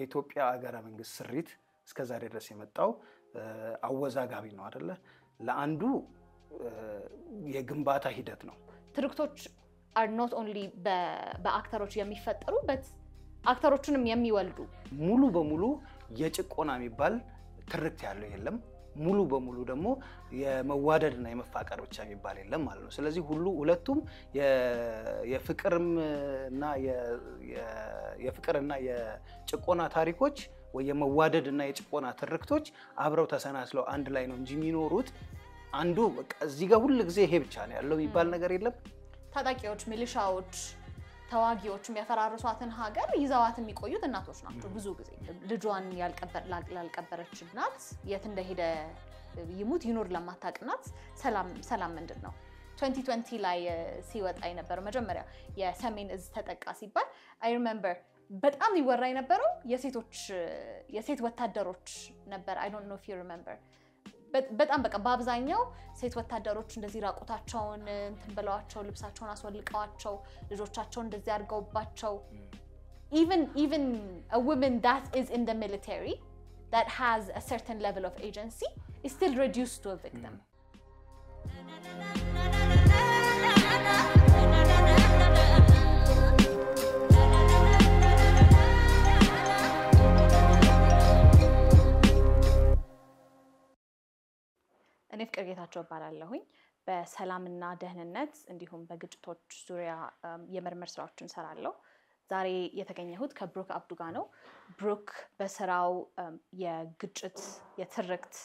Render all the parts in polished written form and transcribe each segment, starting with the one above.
ኢትዮጵያ ሀገረ መንግስት ስሪት እስከዛሬ ድረስ የመጣው አወዛጋቢ ነው አይደለ? ለአንዱ የግንባታ ሂደት ነው። ትርክቶች are not only በአክተሮች የሚፈጠሩ but አክተሮቹንም የሚወልዱ ሙሉ በሙሉ የጭቆና የሚባል ትርክት ያለው የለም። ሙሉ በሙሉ ደግሞ የመዋደድና የመፋቀር ብቻ የሚባል የለም ማለት ነው። ስለዚህ ሁለቱም የፍቅርና የጭቆና ታሪኮች ወይ የመዋደድና የጭቆና ትርክቶች አብረው ተሰናስለው አንድ ላይ ነው እንጂ የሚኖሩት አንዱ በቃ እዚህ ጋር ሁሉ ጊዜ ይሄ ብቻ ነው ያለው የሚባል ነገር የለም። ታጣቂዎች፣ ሚሊሻዎች፣ ተዋጊዎች የሚያፈራርሷትን ሀገር ይዘዋት የሚቆዩት እናቶች ናቸው። ብዙ ጊዜ ልጇን ያልቀበረች እናት የት እንደሄደ ይሙት ይኖር ለማታውቅ እናት ሰላም ምንድን ነው? 2020 ላይ ሲወጣ የነበረው መጀመሪያ የሰሜን እዝ ተጠቃ ሲባል I remember በጣም ይወራ የነበረው የሴት ወታደሮች ነበር። I don't know if you remember በጣም በቃ በአብዛኛው ሴት ወታደሮች እንደዚህ ራቁታቸውን እንትን ብለዋቸው ልብሳቸውን አስወልቀዋቸው ልጆቻቸውን እንደዚህ አድርገውባቸው even a woman that is in the military that has a certain level of agency is still reduced to a victim. እኔ ፍቅር ጌታቸው እባላለሁኝ በሰላምና ደህንነት እንዲሁም በግጭቶች ዙሪያ የምርምር ስራዎችን ሰራለሁ። ዛሬ የተገኘሁት ከብሩክ አብዱ ጋር ነው። ብሩክ በስራው የግጭት የትርክት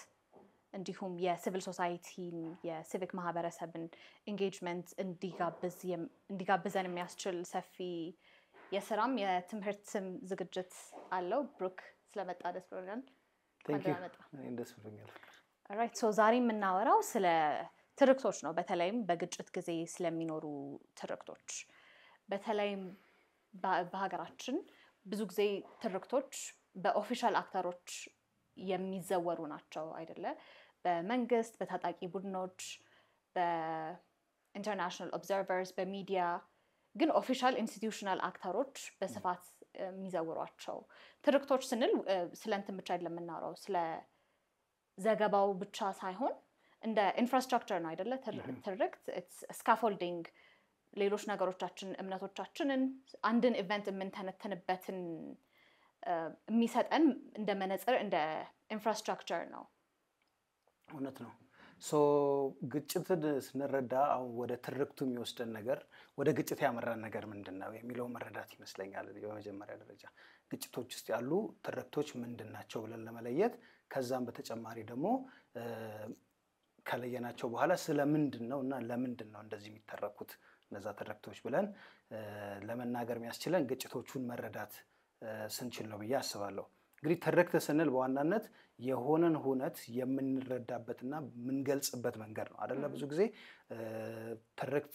እንዲሁም የሲቪል ሶሳይቲን የሲቪክ ማህበረሰብን ኢንጌጅመንት እንዲጋብዘን የሚያስችል ሰፊ የስራም የትምህርትም ዝግጅት አለው። ብሩክ ስለመጣ ደስ ብሎኛል። Thank you. ደስ ብሎኛል። Alright, so ዛሬ የምናወራው ስለ ትርክቶች ነው። በተለይም በግጭት ጊዜ ስለሚኖሩ ትርክቶች። በተለይም በሀገራችን ብዙ ጊዜ ትርክቶች በኦፊሻል አክተሮች የሚዘወሩ ናቸው አይደለ? በመንግስት፣ በታጣቂ ቡድኖች፣ በኢንተርናሽናል ኦብዘርቨርስ፣ በሚዲያ ግን ኦፊሻል ኢንስቲትዩሽናል አክተሮች በስፋት የሚዘውሯቸው ትርክቶች ስንል ስለንትን ብቻ አይደለም የምናወራው ስለ ዘገባው ብቻ ሳይሆን እንደ ኢንፍራስትራክቸር ነው አይደለ? ትርክት ስካፎልዲንግ ሌሎች ነገሮቻችን እምነቶቻችንን አንድን ኢቨንት የምንተነተንበትን የሚሰጠን እንደ መነጽር እንደ ኢንፍራስትራክቸር ነው። እውነት ነው። ግጭትን ስንረዳ አሁን ወደ ትርክቱ የሚወስደን ነገር ወደ ግጭት ያመራን ነገር ምንድነው የሚለው መረዳት ይመስለኛል። በመጀመሪያ ደረጃ ግጭቶች ውስጥ ያሉ ትርክቶች ምንድናቸው ብለን ለመለየት ከዛም በተጨማሪ ደግሞ ከለየናቸው በኋላ ስለምንድነውና ለምንድነው እንደዚህ የሚተረኩት እነዛ ትርክቶች ብለን ለመናገር የሚያስችለን ግጭቶቹን መረዳት ስንችል ነው ብዬ አስባለሁ። እንግዲህ ትርክት ስንል በዋናነት የሆነን ሁነት የምንረዳበትና የምንገልጽበት መንገድ ነው አይደለ? ብዙ ጊዜ ትርክት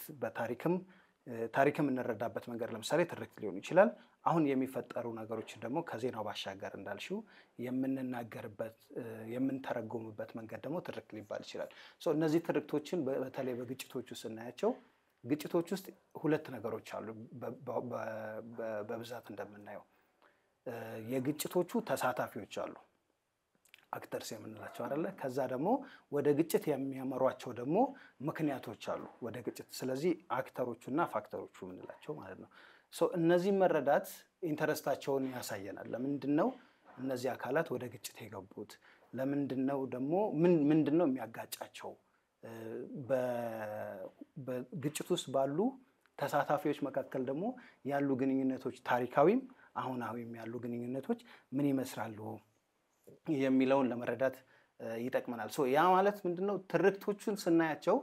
ታሪክም እንረዳበት መንገድ ለምሳሌ ትርክት ሊሆን ይችላል። አሁን የሚፈጠሩ ነገሮችን ደግሞ ከዜናው ባሻገር እንዳልሽው የምንናገርበት የምንተረጎምበት መንገድ ደግሞ ትርክት ሊባል ይችላል። እነዚህ ትርክቶችን በተለይ በግጭቶች ውስጥ ስናያቸው ግጭቶች ውስጥ ሁለት ነገሮች አሉ በብዛት እንደምናየው። የግጭቶቹ ተሳታፊዎች አሉ አክተርስ የምንላቸው አይደለ? ከዛ ደግሞ ወደ ግጭት የሚያመሯቸው ደግሞ ምክንያቶች አሉ ወደ ግጭት። ስለዚህ አክተሮቹና ፋክተሮቹ የምንላቸው ማለት ነው። እነዚህ መረዳት ኢንተረስታቸውን ያሳየናል። ለምንድነው እነዚህ አካላት ወደ ግጭት የገቡት? ለምንድነው ደግሞ ምንድነው የሚያጋጫቸው? በግጭት ውስጥ ባሉ ተሳታፊዎች መካከል ደግሞ ያሉ ግንኙነቶች ታሪካዊም አሁናዊም ያሉ ግንኙነቶች ምን ይመስላሉ የሚለውን ለመረዳት ይጠቅመናል። ያ ማለት ምንድነው? ትርክቶቹን ስናያቸው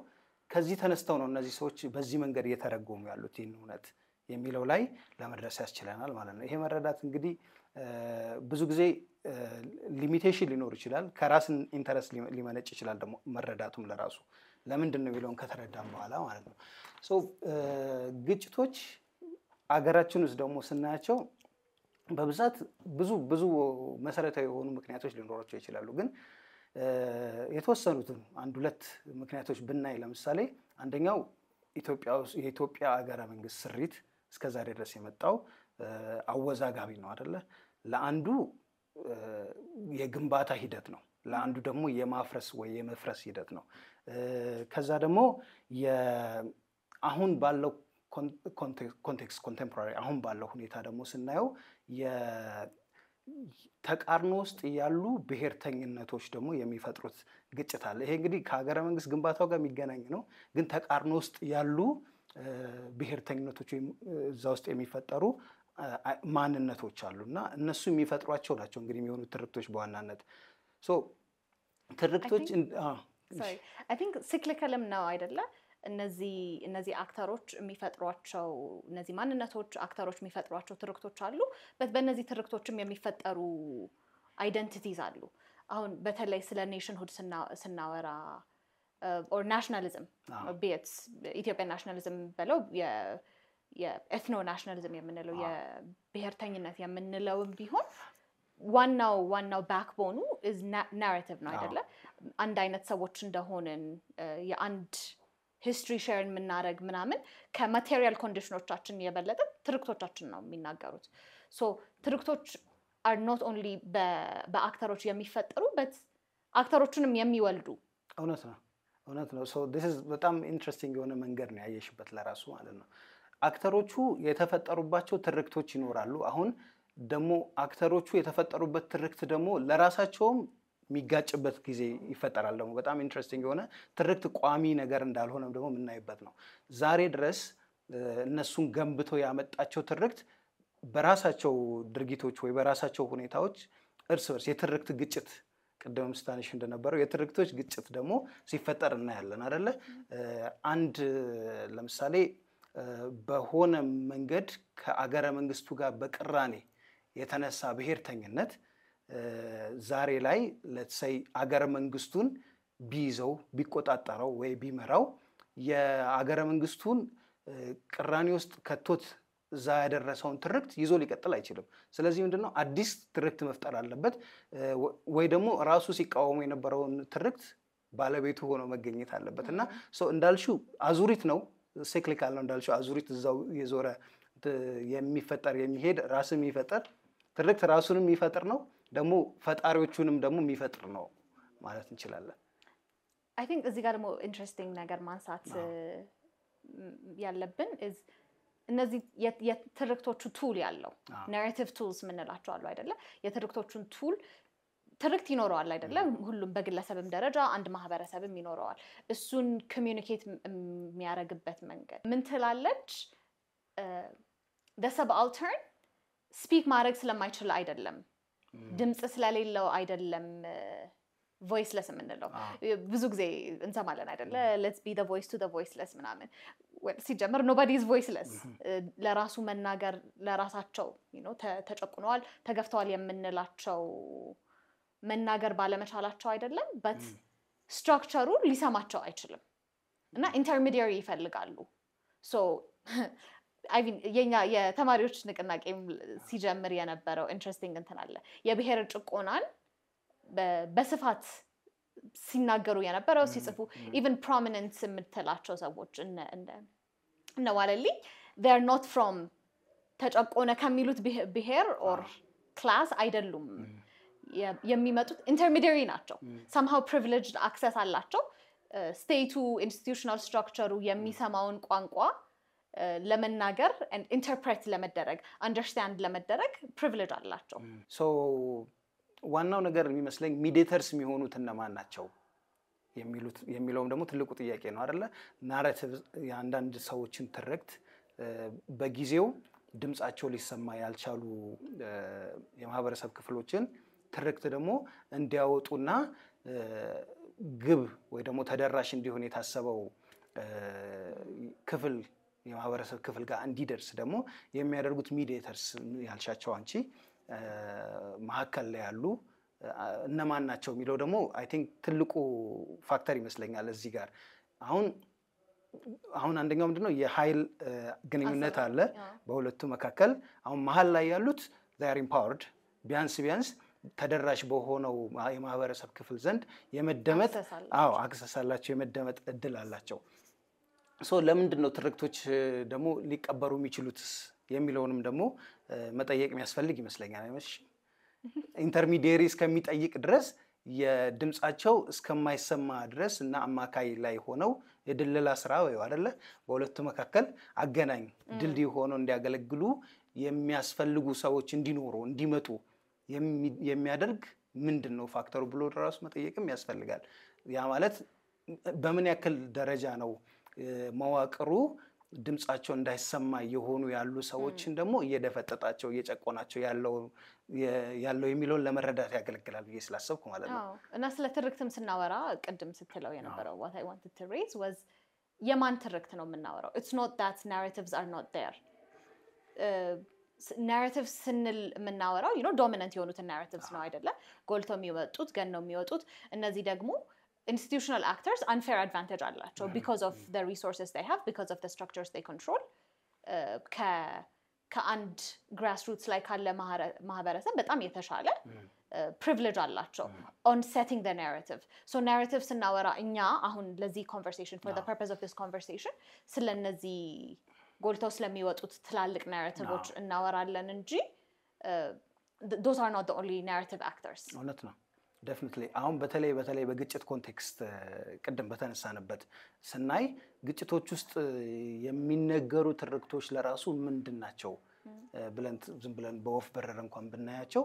ከዚህ ተነስተው ነው እነዚህ ሰዎች በዚህ መንገድ እየተረጎሙ ያሉት ይህን እውነት የሚለው ላይ ለመድረስ ያስችለናል ማለት ነው። ይሄ መረዳት እንግዲህ ብዙ ጊዜ ሊሚቴሽን ሊኖር ይችላል። ከራስን ኢንተረስት ሊመነጭ ይችላል ደግሞ መረዳቱም ለራሱ ለምንድነው የሚለውን ከተረዳም በኋላ ማለት ነው። ግጭቶች አገራችን ውስጥ ደግሞ ስናያቸው በብዛት ብዙ መሰረታዊ የሆኑ ምክንያቶች ሊኖራቸው ይችላሉ። ግን የተወሰኑትን አንድ ሁለት ምክንያቶች ብናይ ለምሳሌ አንደኛው የኢትዮጵያ ሀገረ መንግስት ስሪት እስከዛሬ ድረስ የመጣው አወዛጋቢ ነው አይደለ? ለአንዱ የግንባታ ሂደት ነው፣ ለአንዱ ደግሞ የማፍረስ ወይ የመፍረስ ሂደት ነው። ከዛ ደግሞ አሁን ባለው ኮንቴክስት ኮንቴምፖራሪ አሁን ባለው ሁኔታ ደግሞ ስናየው ተቃርኖ ውስጥ ያሉ ብሔርተኝነቶች ደግሞ የሚፈጥሩት ግጭት አለ። ይሄ እንግዲህ ከሀገረ መንግስት ግንባታው ጋር የሚገናኝ ነው፣ ግን ተቃርኖ ውስጥ ያሉ ብሔርተኝነቶች ወይም እዛ ውስጥ የሚፈጠሩ ማንነቶች አሉና እነሱ የሚፈጥሯቸው ናቸው እንግዲህ የሚሆኑ ትርክቶች በዋናነት ትርክቶች I think ሲክሊካልም ነው አይደለ? እነዚህ አክተሮች የሚፈጥሯቸው እነዚህ ማንነቶች አክተሮች የሚፈጥሯቸው ትርክቶች አሉ። በእነዚህ ትርክቶችም የሚፈጠሩ አይደንቲቲዝ አሉ። አሁን በተለይ ስለ ኔሽንሁድ ስናወራ ኦር ናሽናሊዝም ቢትስ ኢትዮጵያ ናሽናሊዝም በለው የኤትኖ ናሽናሊዝም የምንለው የብሔርተኝነት የምንለውም ቢሆን ዋናው ባክቦኑ is narrative ነው አይደለ? አንድ አይነት ሰዎች እንደሆንን የአንድ ሂስትሪ ሼር የምናደርግ ምናምን ከማቴሪያል ኮንዲሽኖቻችን የበለጠ ትርክቶቻችን ነው የሚናገሩት። ትርክቶች are not only በአክተሮች የሚፈጠሩ but አክተሮቹንም የሚወልዱ እውነት ነው። this is በጣም ኢንትረስቲንግ የሆነ መንገድ ነው ያየሽበት ለራሱ ማለት ነው። አክተሮቹ የተፈጠሩባቸው ትርክቶች ይኖራሉ። አሁን ደግሞ አክተሮቹ የተፈጠሩበት ትርክት ደግሞ ለራሳቸውም የሚጋጭበት ጊዜ ይፈጠራል። ደግሞ በጣም ኢንትረስቲንግ የሆነ ትርክት ቋሚ ነገር እንዳልሆነ ደግሞ የምናይበት ነው። ዛሬ ድረስ እነሱን ገንብተው ያመጣቸው ትርክት በራሳቸው ድርጊቶች ወይ በራሳቸው ሁኔታዎች እርስ በርስ የትርክት ግጭት ቅድም ስታንሽ እንደነበረው የትርክቶች ግጭት ደግሞ ሲፈጠር እናያለን አይደለ? አንድ ለምሳሌ በሆነ መንገድ ከአገረ መንግስቱ ጋር በቅራኔ የተነሳ ብሔርተኝነት ዛሬ ላይ ለተሰይ አገረ መንግስቱን ቢይዘው ቢቆጣጠረው ወይ ቢመራው የአገረ መንግስቱን ቅራኔ ውስጥ ከቶት እዛ ያደረሰውን ትርክት ይዞ ሊቀጥል አይችልም። ስለዚህ ምንድነው አዲስ ትርክት መፍጠር አለበት ወይ ደግሞ ራሱ ሲቃወሙ የነበረውን ትርክት ባለቤቱ ሆኖ መገኘት አለበት። እና እንዳልሽው አዙሪት ነው፣ ሲክሊካል ነው እንዳልሽው አዙሪት እዛው የዞረ የሚፈጠር የሚሄድ ራስም የሚፈጠር ትርክት ራሱንም የሚፈጥር ነው፣ ደግሞ ፈጣሪዎቹንም ደግሞ የሚፈጥር ነው ማለት እንችላለን። I think እዚህ ጋር ደግሞ ኢንትረስቲንግ ነገር ማንሳት ያለብን is እነዚህ የትርክቶቹ ቱል ያለው ናሬቲቭ ቱልስ ምንላቸው አሉ አይደለ? የትርክቶቹን ቱል ትርክት ይኖረዋል አይደለ? ሁሉም በግለሰብም ደረጃ አንድ ማህበረሰብም ይኖረዋል። እሱን ኮሚዩኒኬት የሚያደርግበት መንገድ ምን ትላለች? the subaltern ስፒክ ማድረግ ስለማይችል አይደለም፣ ድምጽ ስለሌለው አይደለም ቮይስለስ የምንለው ብዙ ጊዜ እንሰማለን አይደለ? let's be the voice to the voiceless ምናምን ሲጀምር nobody is voiceless። ለራሱ መናገር ለራሳቸው ተጨቁነዋል ተገፍተዋል የምንላቸው መናገር ባለመቻላቸው አይደለም but ስትራክቸሩ ሊሰማቸው አይችልም እና ኢንተርሚዲየሪ ይፈልጋሉ። የኛ የተማሪዎች ንቅናቄም ሲጀምር የነበረው ኢንትረስቲንግ እንትን አለ። የብሔር ጭቆናን በስፋት ሲናገሩ የነበረው ሲጽፉ even prominent የምትላቸው ሰዎች እነ ዋለልኝ they are not from ተጨቆነ ከሚሉት ብሔር or class አይደሉም። የሚመጡት ኢንተርሚዲየሪ ናቸው። somehow privileged access አላቸው። ስቴቱ ኢንስቲትዩሽናል ስትራክቸሩ የሚሰማውን ቋንቋ ለመናገር and interpret ለመደረግ understand ለመደረግ privilege አላቸው። ዋናው ነገር የሚመስለኝ ሚዲየተርስ የሚሆኑት እነማን ናቸው የሚለውም ደግሞ ትልቁ ጥያቄ ነው አይደለ? ናሬቲቭ የአንዳንድ ሰዎችን ትርክት በጊዜው ድምጻቸው ሊሰማ ያልቻሉ የማህበረሰብ ክፍሎችን ትርክት ደግሞ እንዲያወጡና ግብ ወይ ደግሞ ተደራሽ እንዲሆን የታሰበው ክፍል የማህበረሰብ ክፍል ጋር እንዲደርስ ደግሞ የሚያደርጉት ሚዲየተርስ ያልሻቸው አንቺ ማከለ ላይ ያሉ እነማን ናቸው የሚለው ደግሞ አይ ቲንክ ትልቁ ፋክተር ይመስለኛል እዚህ ጋር። አሁን አንደኛው ምንድነው የኃይል ግንኙነት አለ በሁለቱ መካከል። አሁን መሃል ላይ ያሉት they are empowered ቢያንስ ተደራሽ በሆነው የማህበረሰብ ክፍል ዘንድ የመደመጥ አክሰስ አላቸው፣ የመደመጥ እድል አላቸው። ለምንድነው ትርክቶች ደግሞ ሊቀበሩ የሚችሉት የሚለውንም ደግሞ መጠየቅ የሚያስፈልግ ይመስለኛል አይመስልሽም? ኢንተርሚዲየሪ እስከሚጠይቅ ድረስ የድምጻቸው እስከማይሰማ ድረስ እና አማካይ ላይ ሆነው የድለላ ስራ ወይ አይደለ በሁለቱ መካከል አገናኝ ድልድይ ሆነው እንዲያገለግሉ የሚያስፈልጉ ሰዎች እንዲኖሩ እንዲመጡ የሚያደርግ ምንድነው ፋክተሩ ብሎ ራሱ መጠየቅም ያስፈልጋል። ያ ማለት በምን ያክል ደረጃ ነው መዋቅሩ ድምጻቸው እንዳይሰማ የሆኑ ያሉ ሰዎችን ደግሞ እየደፈጠጣቸው እየጨቆናቸው ያለው የሚለውን ለመረዳት ያገለግላል ብዬ ስላሰብኩ ማለት ነው። እና ስለ ትርክትም ስናወራ ቅድም ስትለው የነበረው what I wanted to raise was የማን ትርክት ነው የምናወራው? It's not that narratives are not there. narratives ስንል የምናወራው dominant የሆኑትን narratives ነው አይደለ? ጎልተው የሚወጡት ገነው የሚወጡት እነዚህ ደግሞ institutional actors unfair advantage አላቸው because of the resources they have, because of the structures they control. ከአንድ grassroots ላይ ካለ ማህበረሰብ በጣም የተሻለ privilege አላቸው on setting the narrative. So narrative ስናወራ እኛ አሁን ለዚህ conversation for the purpose of this conversation ስለነዚህ ጎልተው ስለሚወጡት ትላልቅ narrativeዎች እናወራለን እንጂ those are not the only narrative actors. እውነት ነው definitely አሁን በተለይ በግጭት ኮንቴክስት ቅድም በተነሳነበት ስናይ ግጭቶች ውስጥ የሚነገሩ ትርክቶች ለራሱ ምንድናቸው ብለን ዝም ብለን በወፍ በረር እንኳን ብናያቸው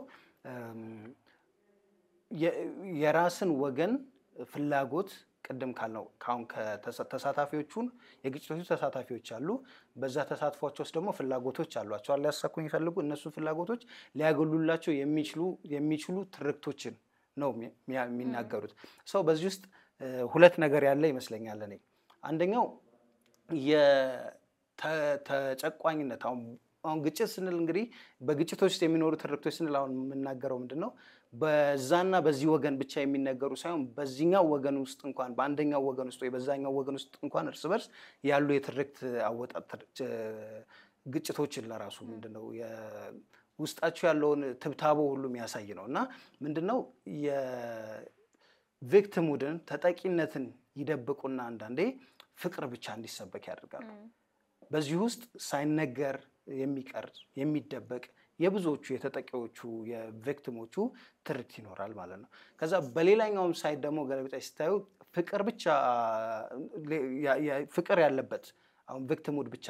የራስን ወገን ፍላጎት ቅድም ካልነው ካሁን ከተሳታፊዎቹን የግጭቶቹ ተሳታፊዎች አሉ በዛ ተሳትፏቸው ውስጥ ደግሞ ፍላጎቶች አሏቸው ሊያሳኩ የሚፈልጉ እነሱ ፍላጎቶች ሊያገሉላቸው የሚችሉ ትርክቶችን ነው የሚናገሩት። ሰው በዚህ ውስጥ ሁለት ነገር ያለ ይመስለኛል እኔ አንደኛው የተጨቋኝነት አሁን ግጭት ስንል እንግዲህ በግጭቶች ውስጥ የሚኖሩ ትርክቶች ስንል አሁን የምናገረው ምንድነው በዛና በዚህ ወገን ብቻ የሚነገሩ ሳይሆን በዚህኛው ወገን ውስጥ እንኳን በአንደኛው ወገን ውስጥ ወይ በዛኛው ወገን ውስጥ እንኳን እርስ በርስ ያሉ የትርክት አወጣጥ ግጭቶችን ለራሱ ምንድነው ውስጣቸው ያለውን ትብታቦ ሁሉ የሚያሳይ ነውና ምንድነው የቪክቲሙድን ተጠቂነትን ይደብቁና አንዳንዴ ፍቅር ብቻ እንዲሰበክ ያደርጋሉ። በዚህ ውስጥ ሳይነገር የሚቀር የሚደበቅ የብዙዎቹ የተጠቂዎቹ የቪክቲሞቹ ትርክት ይኖራል ማለት ነው። ከዛ በሌላኛውም ሳይድ ደግሞ ገለብጣይ ስታዩ ፍቅር ብቻ ፍቅር ያለበት አሁን ቪክቲሙድ ብቻ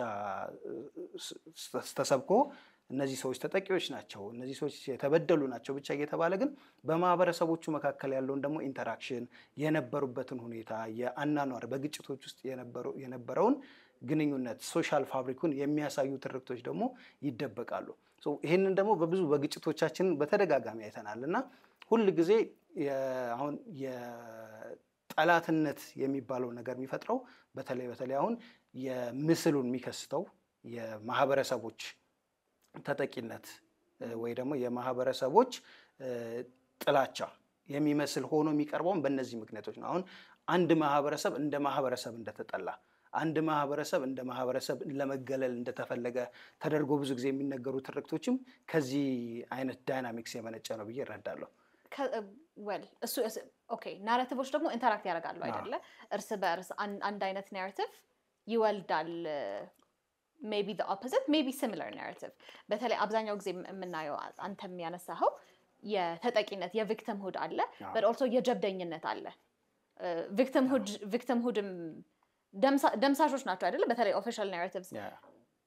ተሰብኮ እነዚህ ሰዎች ተጠቂዎች ናቸው እነዚህ ሰዎች የተበደሉ ናቸው ብቻ እየተባለ ግን በማህበረሰቦቹ መካከል ያለውን ደግሞ ኢንተራክሽን የነበሩበትን ሁኔታ የአናኗር በግጭቶች ውስጥ የነበረውን ግንኙነት ሶሻል ፋብሪኩን የሚያሳዩ ትርክቶች ደግሞ ይደበቃሉ። ይሄንን ደግሞ በብዙ በግጭቶቻችን በተደጋጋሚ አይተናልና ሁሉ ጊዜ አሁን የጠላትነት የሚባለው ነገር የሚፈጥረው በተለይ አሁን የምስሉን የሚከስተው የማህበረሰቦች ተጠቂነት ወይ ደግሞ የማህበረሰቦች ጥላቻ የሚመስል ሆኖ የሚቀርበው በእነዚህ ምክንያቶች ነው። አሁን አንድ ማህበረሰብ እንደ ማህበረሰብ እንደተጠላ አንድ ማህበረሰብ እንደ ማህበረሰብ ለመገለል እንደተፈለገ ተደርጎ ብዙ ጊዜ የሚነገሩ ትርክቶችም ከዚህ አይነት ዳይናሚክስ የመነጨ ነው ብዬ እረዳለሁ። እሱ ኦኬ ናሬቲቮች ደግሞ ኢንተራክት ያደርጋሉ አይደለ? እርስ በእርስ አንድ አይነት ናሬቲቭ ይወልዳል maybe the opposite maybe similar narrative በተለይ አብዛኛው ጊዜ የምናየው አንተም ያነሳኸው የተጠቂነት የቪክቲምሁድ አለ but also የጀብደኝነት አለ። ቪክቲምሁድም ደምሳሾች ናቸው አይደለ? በተለይ ኦፊሻል ናሬቲቭስ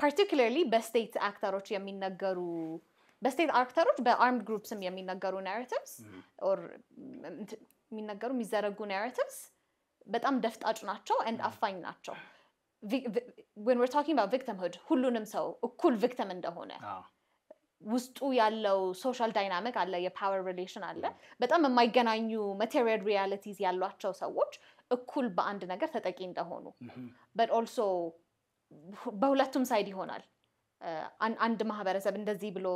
particularly በስቴት አክተሮች የሚነገሩ በስቴት አክተሮች በአርምድ ግሩፕስም የሚነገሩ ናሬቲቭስ or የሚነገሩ የሚዘረጉ ናሬቲቭስ በጣም ደፍጣጭ ናቸው and አፋኝ ናቸው። when we're talking about victimhood ሁሉንም ሰው እኩል victim እንደሆነ ውስጡ ያለው social dynamic አለ የpower relation አለ በጣም የማይገናኙ material realities ያሏቸው ሰዎች እኩል በአንድ ነገር ተጠቂ እንደሆኑ but also በሁለቱም ሳይድ ይሆናል። አንድ ማህበረሰብ እንደዚህ ብሎ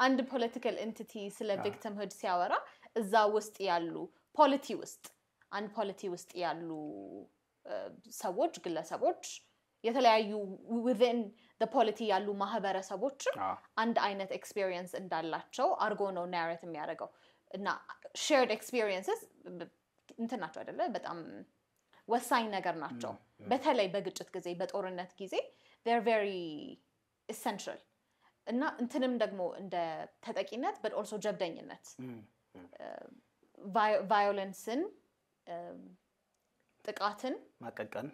አንድ political entity ስለ victimhood ሲያወራ እዛ ውስጥ ያሉ ፖሊቲ ውስጥ ያሉ ሰዎች ግለሰቦች የተለያዩ within the polity ያሉ ማህበረሰቦች አንድ አይነት experience እንዳላቸው አርጎ ነው narrate የሚያደርገው እና shared experiences እንትናቸው አይደለ በጣም ወሳኝ ነገር ናቸው። በተለይ በግጭት ጊዜ በጦርነት ጊዜ they're very essential እና እንትንም ደግሞ እንደ ተጠቂነት but also ጀብደኝነት ቫዮለንስን ጥቃትን ማቀቀን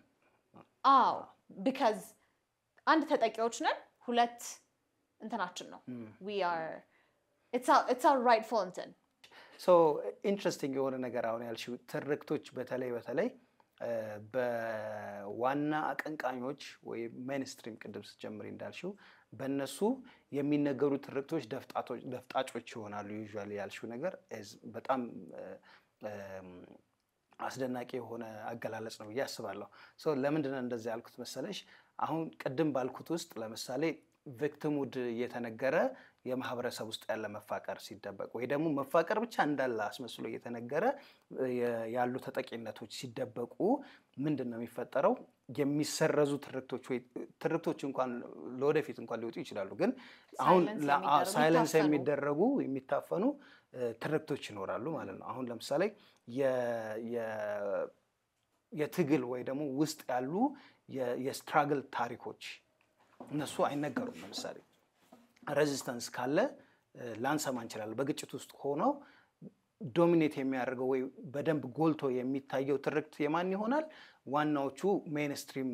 because አንድ ተጠቂዎች ነን ሁለት እንትናችን ነው we are it's our rightful intent so interesting የሆነ ነገር አሁን ያልሽው ትርክቶች በተለይ በዋና አቀንቃኞች ወይ ሜንስትሪም ቅድም ጀምሪ እንዳልሽው በእነሱ የሚነገሩ ትርክቶች ደፍጣጮች ይሆናሉ ዩዥዋሊ ያልሽው ነገር በጣም አስደናቂ የሆነ አገላለጽ ነው ያስባለሁ so ለምንድነው እንደዚህ ያልኩት መሰለሽ አሁን ቅድም ባልኩት ውስጥ ለምሳሌ ቪክቲሙድ እየተነገረ የማህበረሰብ ውስጥ ያለ መፋቀር ሲደበቅ ወይ ደግሞ መፋቀር ብቻ እንዳለ አስመስሎ እየተነገረ ያሉ ተጠቂነቶች ሲደበቁ ምንድነው የሚፈጠረው የሚሰረዙ ትርክቶች እንኳን ለወደፊት እንኳን ሊወጡ ይችላሉ ግን አሁን ሳይለንስ የሚደረጉ የሚታፈኑ ትርክቶች ይኖራሉ ማለት ነው አሁን ለምሳሌ የትግል ወይ ደግሞ ውስጥ ያሉ የስትራግል ታሪኮች እነሱ አይነገሩም ለምሳሌ ሬዚስተንስ ካለ ላንሰማ እንችላለን በግጭት ውስጥ ሆኖ ዶሚኔት የሚያደርገው ወይ በደንብ ጎልቶ የሚታየው ትርክት የማን ይሆናል ዋናዎቹ ሜንስትሪም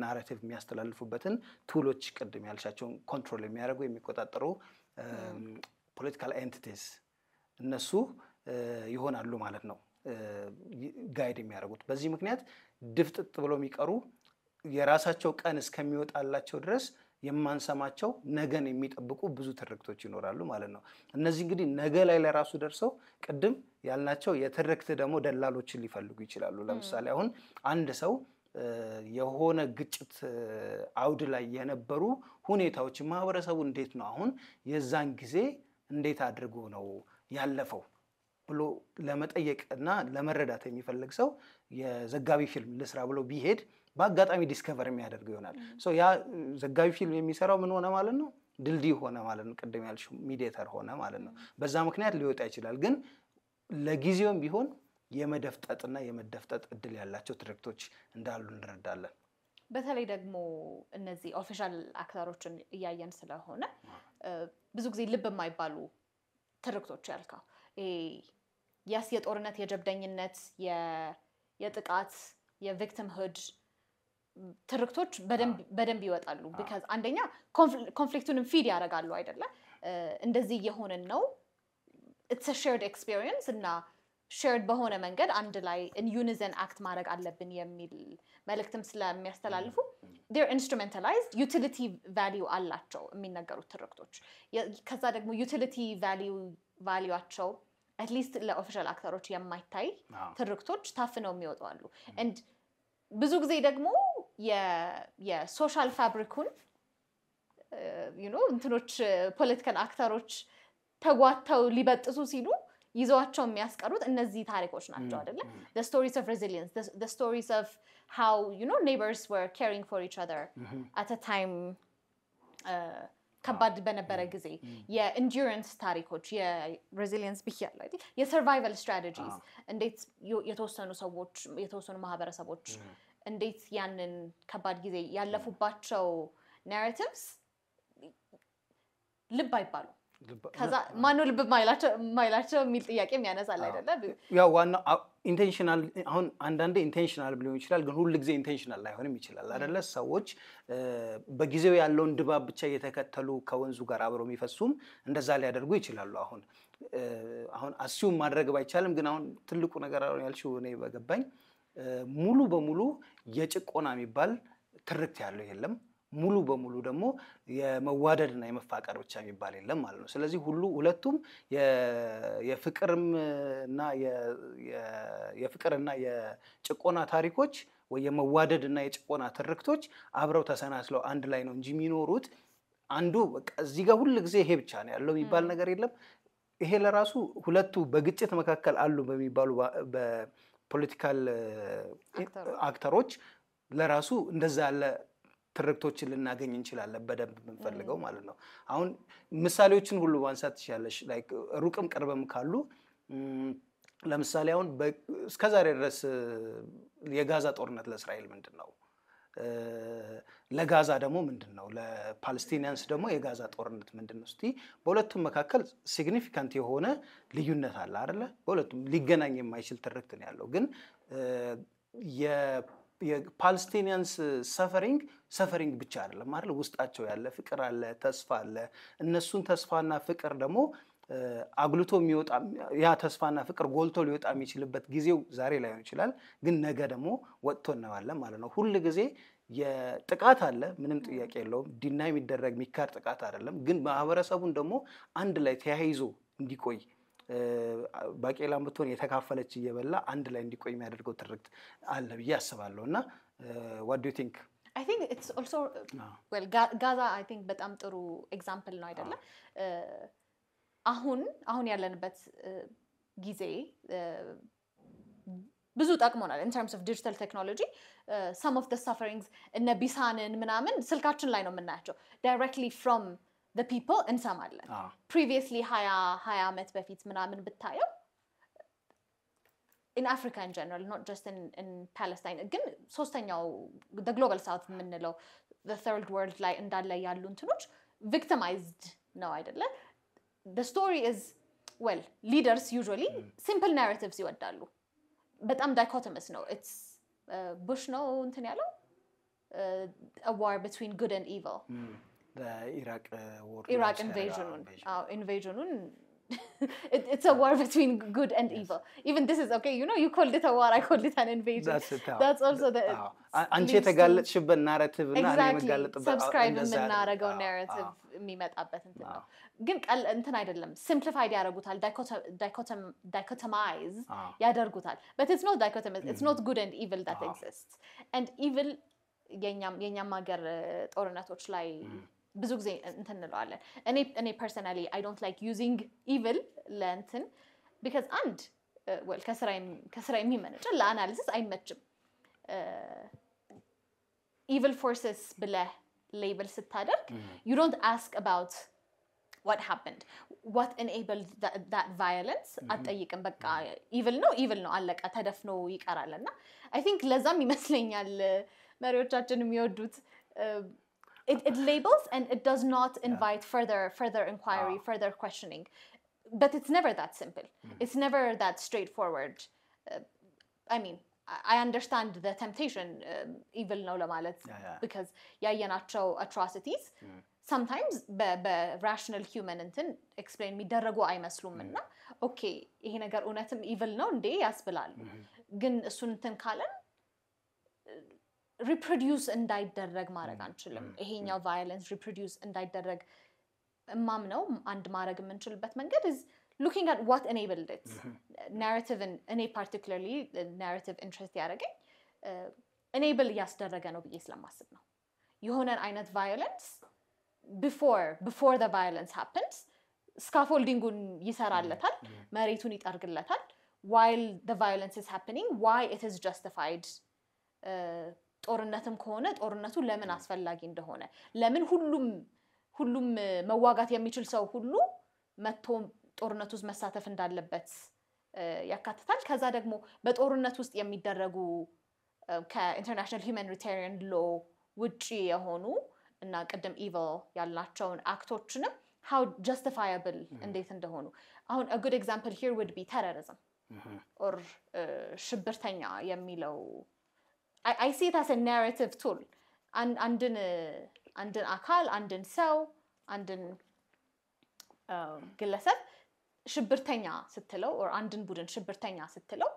ናሬቲቭ የሚያስተላልፉበትን ቱሎች ቅድም ያልሻቸውን ኮንትሮል የሚያደርጉ የሚቆጣጠሩ ፖለቲካል ኤንቲቲስ እነሱ ይሆናሉ ማለት ነው ጋይድ የሚያደርጉት በዚህ ምክንያት ድፍጥጥ ብሎ የሚቀሩ የራሳቸው ቀን እስከሚወጣላቸው ድረስ የማንሰማቸው ነገን የሚጠብቁ ብዙ ትርክቶች ይኖራሉ ማለት ነው እነዚህ እንግዲህ ነገ ላይ ለራሱ ደርሰው ቅድም ያልናቸው የትርክት ደግሞ ደላሎችን ሊፈልጉ ይችላሉ ለምሳሌ አሁን አንድ ሰው የሆነ ግጭት አውድ ላይ የነበሩ ሁኔታዎች ማህበረሰቡ እንዴት ነው አሁን የዛን ጊዜ እንዴት አድርጎ ነው ያለፈው ብሎ ለመጠየቅና ለመረዳት የሚፈልግ ሰው የዘጋቢ ፊልም ለስራ ብሎ ቢሄድ በአጋጣሚ ዲስከቨር የሚያደርገው ይሆናል ሶ ያ ዘጋቢ ፊልም የሚሰራው ምን ሆነ ማለት ነው ድልድይ ሆነ ማለት ነው ቅድም ያልሽው ሚዲየተር ሆነ ማለት ነው በዛ ምክንያት ሊወጣ ይችላል ግን ለጊዜውም ቢሆን የመደፍጠጥና የመደፍጠጥ እድል ያላቸው ትርክቶች እንዳሉ እንረዳለን በተለይ ደግሞ እነዚህ ኦፊሻል አክተሮችን እያየን ስለሆነ ብዙ ጊዜ ልብ የማይባሉ ትርክቶች ያልካው ያስ የጦርነት የጀብደኝነት የጥቃት የቪክቲምሁድ ትርክቶች በደንብ ይወጣሉ because አንደኛ ኮንፍሊክቱን ፊድ ያደርጋሉ አይደለ እንደዚህ የሆነን ነው it's a shared experience እና shared በሆነ መንገድ አንድ ላይ in unison act ማድረግ አለብን የሚል መልእክትም ስለሚያስተላልፉ they're instrumentalized utility value አላቸው የሚነገሩት ትርክቶች ከዛ ደግሞ utility valueአቸው at least ለኦፊሻል አክተሮች የማይታይ ትርክቶች ታፍነው የሚወጡ አሉ and ብዙ ጊዜ ደግሞ የሶሻል ፋብሪኩን እንትኖች ፖለቲካል አክተሮች ተጓተው ሊበጥሱ ሲሉ ይዘዋቸው የሚያስቀሩት እነዚህ ታሪኮች ናቸው አይደለ the stories of resilience the stories of how neighbors were caring for each other at a time ከባድ በነበረ ጊዜ የኢንዱራንስ ታሪኮች የሬዚሊየንስ ቢያለ አይደል የሰርቫይቫል ስትራቴጂስ እንዴት የተወሰኑ ማህበረሰቦች እንዴት ያንን ከባድ ጊዜ ያለፉባቸው ናሬቲቭስ ልብ አይባሉ ከዛ ማነው ልብ ማይላቸው የሚል ጥያቄ የሚያነሳል አይደለ ያው ዋና ኢንቴንሽናል አሁን አንዳንዴ ኢንቴንሽናል ሊሆን ይችላል ግን ሁሉ ጊዜ ኢንቴንሽናል ላይሆንም ይችላል አይደለ ሰዎች በጊዜው ያለውን ድባብ ብቻ እየተከተሉ ከወንዙ ጋር አብረው የሚፈሱም እንደዛ ሊያደርጉ ይችላሉ አሁን አስዩም ማድረግ ባይቻልም ግን አሁን ትልቁ ነገር ያልሽው እኔ በገባኝ ሙሉ በሙሉ የጭቆና የሚባል ትርክት ያለው የለም ሙሉ በሙሉ ደግሞ የመዋደድና የመፋቀር ብቻ የሚባል የለም ማለት ነው ስለዚህ ሁለቱም የፍቅርና የጭቆና ታሪኮች ወይ የመዋደድና የጭቆና ትርክቶች አብረው ተሰናስለው አንድ ላይ ነው እንጂ የሚኖሩት አንዱ በቃ እዚህ ጋር ሁሉ ጊዜ ይሄ ብቻ ነው ያለው የሚባል ነገር የለም ይሄ ለራሱ ሁለቱ በግጭት መካከል አሉ በሚባሉ በፖለቲካል አክተሮች ለራሱ እንደዛ ያለ ትርክቶችን ልናገኝ እንችላለን በደንብ የምንፈልገው ማለት ነው አሁን ምሳሌዎችን ሁሉ ማንሳት ይችላልሽ ላይክ ሩቅም ቅርብም ካሉ ለምሳሌ አሁን እስከዛሬ ድረስ የጋዛ ጦርነት ለእስራኤል ምንድነው ለጋዛ ደግሞ ምንድነው ለፓለስቲኒያንስ ደግሞ የጋዛ ጦርነት ምንድነው እስቲ በሁለቱም መካከል ሲግኒፊካንት የሆነ ልዩነት አለ አይደለ በሁለቱም ሊገናኝ የማይችል ትርክት ነው ያለው ግን የፓለስቲኒያንስ ሰፈሪንግ ብቻ አይደለም ማለት ውስጣቸው ያለ ፍቅር አለ ተስፋ አለ እነሱን ተስፋና ፍቅር ደግሞ አግልቶ የሚወጣ ያ ተስፋና ፍቅር ጎልቶ ሊወጣ የሚችልበት ጊዜው ዛሬ ላይ ይችላል ግን ነገ ደግሞ ወጥቶ እናዋለን ማለት ነው ሁሉ ጊዜ የጥቃት አለ ምንም ጥያቄ የለውም ዲናይ የሚደረግ ሚካር ጥቃት አይደለም ግን ማህበረሰቡን ደግሞ አንድ ላይ ተያይዞ እንዲቆይ ባቄላም ብትሆን የተካፈለች እየበላ አንድ ላይ እንዲቆይ የሚያደርገው ትርክት አለ ብዬ አስባለሁና what do you think I think it's also well Gaza I think በጣም ጥሩ ኤግዛምፕል ነው አይደለ አሁን ያለንበት ጊዜ ብዙ ጠቅሞናል in terms of digital technology some of the sufferings እነ ቢሳንን ምናምን ስልካችን ላይ ነው የምናያቸው directly from the people እንሰማለን previously 20 ዓመት በፊት ምናምን ብታየው in Africa in general not just in Palestine ግን ሶስተኛው the global south የምንለው the third world ላይ እንዳለ ያሉ እንትኖች victimized ነው አይደለ the story is well leaders usually simple narratives ይወዳሉ በጣም dichotomous ነው it's Bush ነው እንትን ያለው a war between good and evil the Iraq invasion it's a war between good and evil even this is okay you know you called it a war I called it an invasion that's also the አንቺ የተጋለጥሽበት ናሬቲቭ እና እኔ መጋለጥበት subscribe የምናረገው narrative የሚመጣበት እንትን ነው ግን እንትን አይደለም simplified ያደርጉታል dichotomize ያደርጉታል but it's not dichotomous it's not good and evil that exists and evil የኛም ሀገር ጦርነቶች ላይ ብዙ ጊዜ እንትን እንለዋለን እኔ personally I don't like using evil ለእንትን because and well ከስራ የሚመነጭ ለአናሊሲስ አይመችም evil forces ብለህ label ስታደርግ you don't ask about what happened what enabled that violence አጠይቅም በቃ evil ነው አለቀ ተደፍኖ ይቀራልና I think ለዛም ይመስለኛል መሪዎቻችን የሚወዱት it labels and it does not invite further inquiry further questioning but it's never that simple it's never that straightforward I mean I understand the temptation evil ነው ለማለት because ያየናቸው atrocities sometimes rational human እንትን explain የሚደረጉ አይመስሉምና okay ይሄ ነገር እውነትም evil ነው እንዴ ያስብላል ግን እሱን እንትን ካለን reproduce እንዳይደረግ ማድረግ አንችልም ይሄኛው violence reproduce እንዳይደረግ ማምነው አንድ ማድረግ የምንችልበት መንገድ is looking at what enabled it narrative and particularly the narrative interest ያደረገኝ enable ያስደረገ ነው ብዬ ስለማስብ ነው የሆነን አይነት violence before the violence happens scaffolding-ን ይሰራለታል መሬቱን ይጠርግለታል while the violence is happening why it is justified ጦርነትም ከሆነ ጦርነቱ ለምን አስፈላጊ እንደሆነ ለምን ሁሉም መዋጋት የሚችል ሰው ሁሉ መጥቶ ጦርነቱ ውስጥ መሳተፍ እንዳለበት ያካትታል ከዛ ደግሞ በጦርነት ውስጥ የሚደረጉ ከኢንተርናሽናል ሁማኒታሪያን ሎ ውጪ የሆኑ እና ቀደም evil ያልናቸውን አክቶችንም how justifiable እንዴት እንደሆኑ አሁን a good example here would be terrorism or ሽብርተኛ የሚለው I see it as a narrative tool አንድን አካል አንድን ሰው አንድን ግለሰብ ሽብርተኛ ስትለው or አንድን ቡድን ሽብርተኛ ስትለው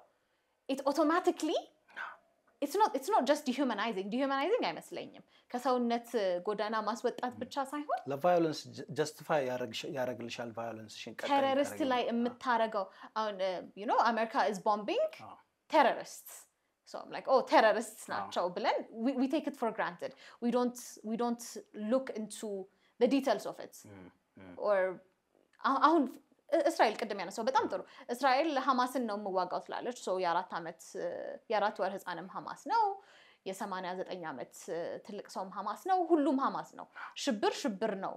it automatically it's not just dehumanizing አይመስለኝም ከሰውነት ጎዳና ማስወጣት ብቻ ሳይሆን ለቫዮለንስ justify ያረግልሻል violenceሽን ቀጣይ terrorist ላይ የምታረገው you know America is bombing terrorists so I'm like oh terrorists ናቸው ብለን we take it for granted we don't look into the details of it or አሁን እስራኤል ቀደም ያነሳው በጣም ጥሩ እስራኤል ሐማስን ነው መዋጋው ትላለች so የአራት ወር ህፃንም ሐማስ ነው የ89 ዓመት ትልቅ ሰውም ሐማስ ነው ሁሉም ሐማስ ነው ሽብር ነው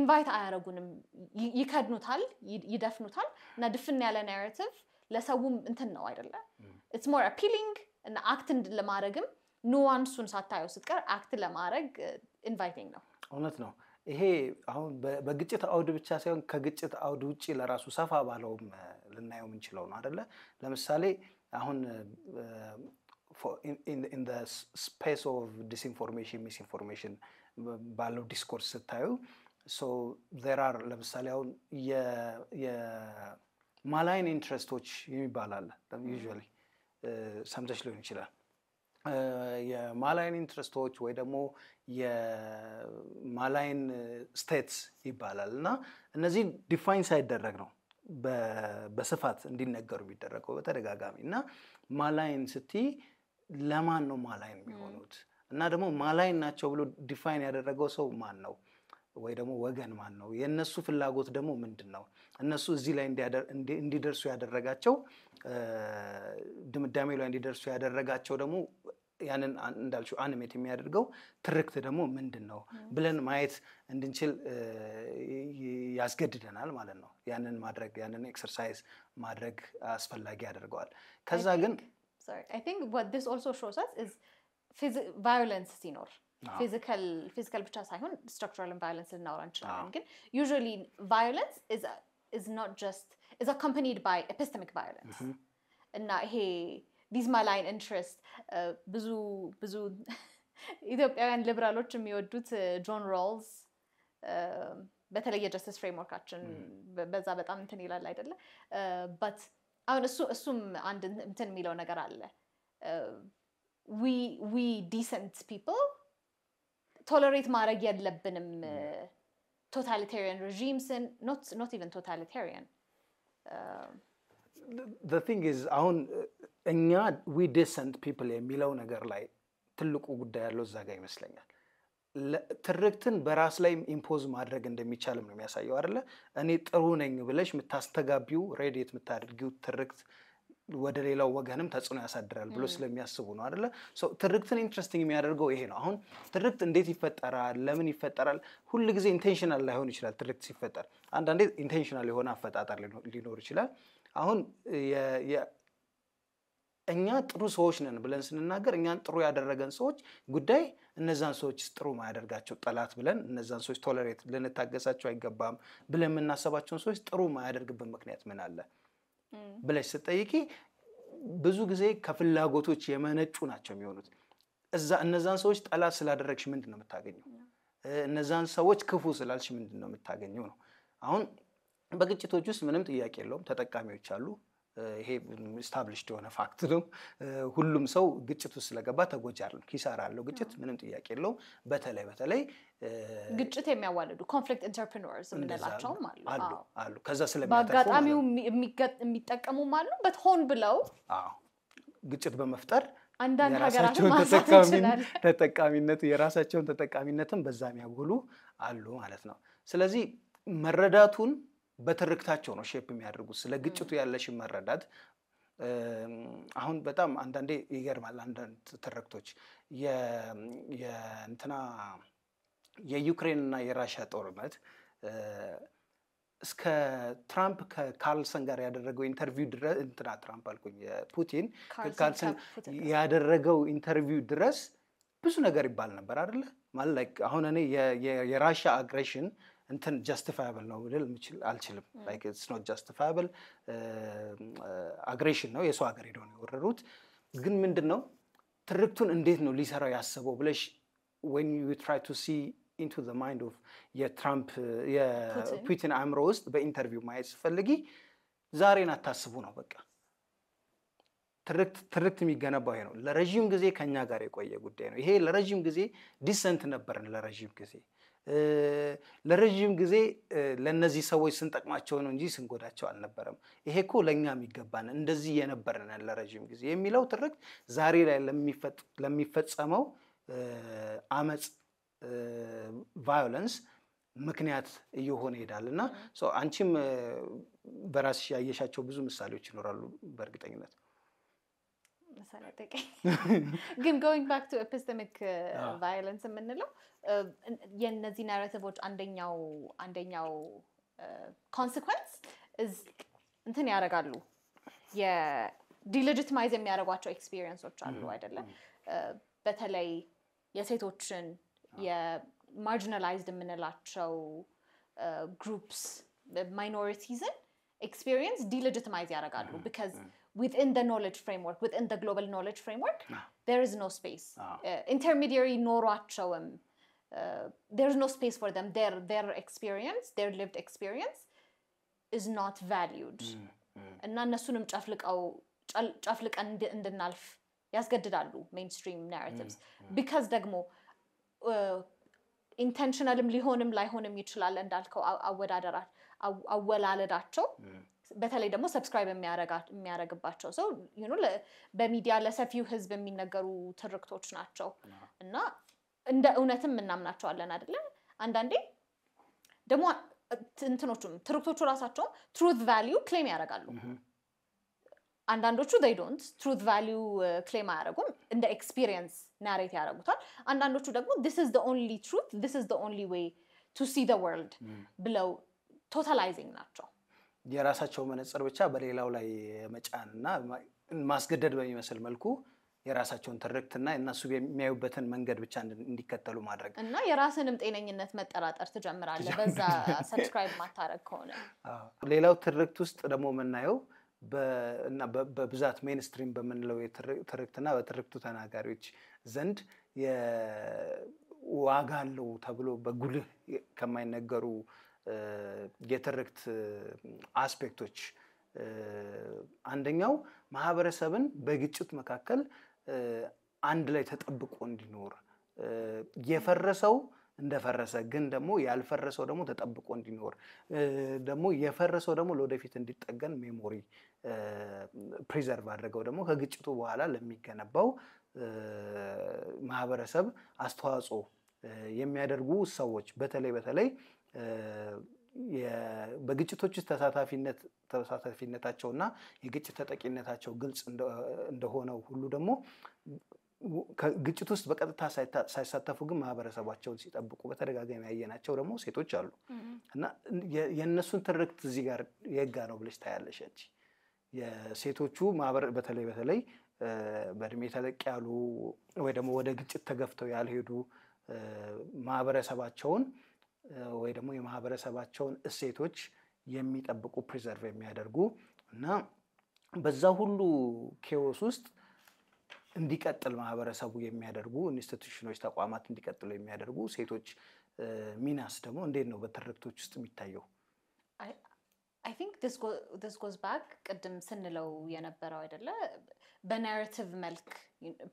ኢንቫይት አያረጉንም ይከድኑታል ይደፍኑታል እና ድፍን ያለ ናሬቲቭ ለሰውም እንትን ነው አይደለ it's more appealing እና አክት ለማድረግም ኑዋንሱን ሳታየው ስትቀር አክት ለማድረግ ኢንቫይቲንግ ነው። እውነት ነው። ይሄ አሁን በግጭት አውድ ብቻ ሳይሆን ከግጭት አውድ ውጪ ለራሱ ሰፋ ባለውም ልናየው የምንችለው ነው አይደለ? ለምሳሌ አሁን in the space of disinformation misinformation ባለው ዲስኮርስ ስታዩ so there are ለምሳሌ አሁን የማላይን ኢንትረስቶች የሚባል አለ usually ሰምተሽ ሊሆን ይችላል። የማላይን ኢንትረስቶች ወይ ደግሞ የማላይን ስቴትስ ይባላል እና እነዚህ ዲፋይን ሳይደረግ ነው በስፋት እንዲነገሩ የሚደረገው በተደጋጋሚ እና ማላይን ስትይ ለማን ነው ማላይን የሚሆኑት እና ደግሞ ማላይን ናቸው ብሎ ዲፋይን ያደረገው ሰው ማን ነው ወይ ደግሞ ወገን ማን ነው? የነሱ ፍላጎት ደግሞ ምንድነው? እነሱ እዚህ ላይ እንዲደርሱ ያደረጋቸው ድምዳሜው ላይ እንዲደርሱ ያደረጋቸው ደግሞ ያንን እንዳልሽው አኒሜት የሚያደርገው ትርክት ደግሞ ምንድነው ብለን ማየት እንድንችል ያስገድደናል ማለት ነው። ያንን ማድረግ ያንን ኤክሰርሳይዝ ማድረግ አስፈላጊ ያደርገዋል። ከዛ ግን I think what this also shows us is violence ሲኖር physical ብቻ ሳይሆን structural violence ልናወራ እንችላለን። ግን usually violence is not just is accompanied by epistemic violence እና ይሄ these malign interest ብዙ ኢትዮጵያውያን ሊበራሎች የሚወዱት ጆን ሮልስ በተለይ የጀስቲስ ፍሬምወርካችን በዛ በጣም እንትን ይላል አይደለ? but አሁን እሱም አንድ እንትን የሚለው ነገር አለ we decent people tolerate ማድረግ የለብንም totalitarian regimes and not even totalitarian the thing is አሁን እኛ we decent people የሚለው ነገር ላይ ትልቁ ጉዳይ ያለው እዛ ጋር ይመስለኛል። ትርክትን በራስ ላይ ኢምፖዝ ማድረግ እንደሚቻል ነው የሚያሳየው አይደለ? እኔ ጥሩ ነኝ ብለሽ የምታስተጋቢው ሬዲየት የምታደርጊው ትርክት ወደ ሌላው ወገንም ተጽዕኖ ያሳድራል ብሎ ስለሚያስቡ ነው አይደለ? ትርክትን ኢንትረስቲንግ የሚያደርገው ይሄ ነው። አሁን ትርክት እንዴት ይፈጠራል? ለምን ይፈጠራል? ሁሉ ጊዜ ኢንቴንሽናል ላይሆን ይችላል ትርክት ሲፈጠር። አንዳንዴ ኢንቴንሽናል የሆነ አፈጣጠር ሊኖር ይችላል። አሁን እኛ ጥሩ ሰዎች ነን ብለን ስንናገር እኛን ጥሩ ያደረገን ሰዎች ጉዳይ እነዛን ሰዎች ጥሩ ማያደርጋቸው ጠላት ብለን እነዛን ሰዎች ቶለሬት ልንታገሳቸው አይገባም ብለን የምናስባቸውን ሰዎች ጥሩ ማያደርግበት ምክንያት ምን አለ ብለሽ ስትጠይቂ ብዙ ጊዜ ከፍላጎቶች የመነጩ ናቸው የሚሆኑት። እነዛን ሰዎች ጠላት ስላደረግሽ ምንድነው የምታገኘው? እነዛን ሰዎች ክፉ ስላልሽ ምንድነው የምታገኘው ነው። አሁን በግጭቶች ውስጥ ምንም ጥያቄ የለውም ተጠቃሚዎች አሉ። ይሄ ስታብሊሽድ የሆነ ፋክት ነው። ሁሉም ሰው ግጭት ውስጥ ስለገባ ተጎጂ አይደለም፣ ኪሳራ አለው ግጭት ምንም ጥያቄ የለውም። በተለይ ግጭት የሚያዋልዱ ኮንፍሊክት ኢንተርፕረነርስ የምንላቸውም አሉ። ከዛ ስለሚያተርፉ በአጋጣሚው የሚጠቀሙም አሉ። በሆን ብለው ግጭት በመፍጠር አንዳንድ ሀገራት ተጠቃሚነት የራሳቸውን ተጠቃሚነትን በዛ የሚያጎሉ አሉ ማለት ነው። ስለዚህ መረዳቱን በትርክታቸው ነው ሼፕ የሚያደርጉት። ስለ ግጭቱ ያለሽ መረዳት አሁን በጣም አንዳንዴ ይገርማል። አንዳንድ ትርክቶች የዩክሬን እና የራሽያ ጦርነት እስከ ትራምፕ ከካርልሰን ጋር ያደረገው ኢንተርቪው ድረስ ትራምፕ አልኩኝ ፑቲን ከካርልሰን ያደረገው ኢንተርቪው ድረስ ብዙ ነገር ይባል ነበር አይደለ? ማለት አሁን እኔ የራሽያ አግሬሽን እንትን ጀስቲፋያብል ነው ልል አልችልም። like it's not justifiable አግሬሽን ነው የሰው ሀገር ሄደው ነው የወረሩት። ግን ምንድነው ትርክቱን እንዴት ነው ሊሰራው ያሰበው ብለሽ when you try to see into the mind of የትራምፕ የፑቲን አእምሮ ውስጥ በኢንተርቪው ማየት ፈልጊ ዛሬን አታስቡ ነው በቃ። ትርክት የሚገነባው ይሄ ነው። ለረጅም ጊዜ ከኛ ጋር የቆየ ጉዳይ ነው። ይሄ ለረጅም ጊዜ ዲሰንት ነበርን። ለረጅም ጊዜ ለነዚህ ሰዎች ስንጠቅማቸው ነው እንጂ ስንጎዳቸው አልነበረም። ይሄ እኮ ለኛ የሚገባን እንደዚህ የነበረን ለረጅም ጊዜ የሚለው ትርክት ዛሬ ላይ ለሚፈጸመው አመጽ ቫዮለንስ ምክንያት እየሆነ ይሄዳልና አንቺም በራስሽ ያየሻቸው ብዙ ምሳሌዎች ይኖራሉ በእርግጠኝነት። ግን going back to epistemic violence የምንለው የነዚህ ናሬቲቮች አንደኛው consequence is እንትን ያደርጋሉ የዲሌጂቲማይዝ የሚያደርጓቸው ኤክስፒሪየንሶች አሉ አይደለ? በተለይ የሴቶችን የማርጂናላይዝድ የምንላቸው ግሩፕስ ማይኖሪቲዝን ኤክስፒሪየንስ ዲሌጂቲማይዝ ያደርጋሉ because within the knowledge framework within the global knowledge framework there is no space intermediary ኖሯቸውም there is no space for them their experience their lived experience is not valued እና እነሱንም ጨፍልቀን እንድናልፍ ያስገድዳሉ mainstream narratives because ደግሞ intentionalም ሊሆንም ላይሆንም ይችላል እንዳልከው አወላለዳቸው በተለይ ደግሞ ሰብስክራይብ የሚያረጋግባቸው ሰው በሚዲያ ለሰፊው ህዝብ የሚነገሩ ትርክቶች ናቸው እና እንደ እውነትም እናምናቸዋለን አይደለ አንዳንዴ ደግሞ ትርክቶቹ ራሳቸው truth value claim ያደርጋሉ አንዳንዶቹ they don't truth value claim አያደርጉም እንደ experience narrate ያደርጉታል አንዳንዶቹ ደግሞ this is the only truth this is the only way to see the world ብለው totalizing ናቸው የራሳቸው መነጽር ብቻ በሌላው ላይ መጫንና ማስገደድ በሚመስል መልኩ የራሳቸውን ትርክትና እነሱ የሚያዩበትን መንገድ ብቻ እንዲከተሉ ማድረግ እና የራስንም ጤነኝነት መጠራጠር ትጀምራለህ በዛ ሰብስክራይብ ማታረግ ከሆነ ሌላው ትርክት ውስጥ ደግሞ የምናየው በብዛት ሜንስትሪም በመንለው ትርክትና በትርክቱ ተናጋሪዎች ዘንድ የዋጋ አለው ተብሎ በጉልህ ከማይነገሩ የትርክት አስፔክቶች አንደኛው ማህበረሰብን በግጭት መካከል አንድ ላይ ተጠብቆ እንዲኖር የፈረሰው እንደፈረሰ ግን ደግሞ ያልፈረሰው ደግሞ ተጠብቆ እንዲኖር ደግሞ የፈረሰው ደግሞ ለወደፊት እንዲጠገን ሜሞሪ ፕሪዘርቭ አድርገው ደግሞ ከግጭቱ በኋላ ለሚገነባው ማህበረሰብ አስተዋጽኦ የሚያደርጉ ሰዎች በተለይ በግጭቶች ውስጥ ተሳታፊነታቸውና የግጭት ተጠቂነታቸው ግልጽ እንደሆነው ሁሉ ደግሞ ግጭት ውስጥ በቀጥታ ሳይሳተፉ ግን ማህበረሰባቸውን ሲጠብቁ በተደጋጋሚ ያየናቸው ደግሞ ሴቶች አሉ እና የነሱን ትርክት እዚህ ጋር የጋ ነው ብለሽ ታያለሽ እንጂ የሴቶቹ በተለይ በእድሜ ተለቅ ያሉ ወይ ደግሞ ወደ ግጭት ተገፍተው ያልሄዱ ማህበረሰባቸውን ወይ ደግሞ የማህበረሰባቸውን እሴቶች የሚጠብቁ ፕሪዘርቭ የሚያደርጉ እና በዛ ሁሉ ኬዎስ ውስጥ እንዲቀጥል ማህበረሰቡ የሚያደርጉ ኢንስቲትዩሽኖች ተቋማት እንዲቀጥሉ የሚያደርጉ ሴቶች ሚናስ ደግሞ እንዴት ነው በትርክቶች ውስጥ የሚታየው I think this goes back ቅድም ስንለው የነበረው አይደለ በናሬቲቭ መልክ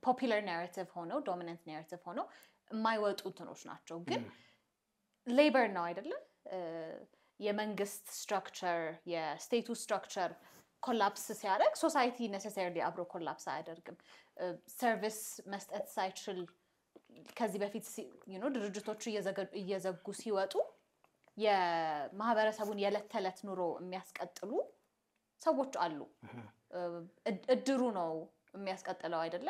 ፖፑላር ናሬቲቭ ሆኖ ዶሚናንት ናሬቲቭ ሆኖ የማይወጡ እንትኖች ናቸው ግን ሌበር ነው አይደለ የመንግስት ስትራክቸር የስቴቱ ስትራክቸር ኮላፕስ ሲያደርግ ሶሳይቲ ኔሴሰሪሊ አብሮ ኮላፕስ አያደርግም ሰርቪስ መስጠት ሳይችል ከዚህ በፊት ድርጅቶቹ እየዘጉ ሲወጡ የማህበረሰቡን የዕለት ተዕለት ኑሮ የሚያስቀጥሉ ሰዎች አሉ እድሩ ነው የሚያስቀጥለው አይደለ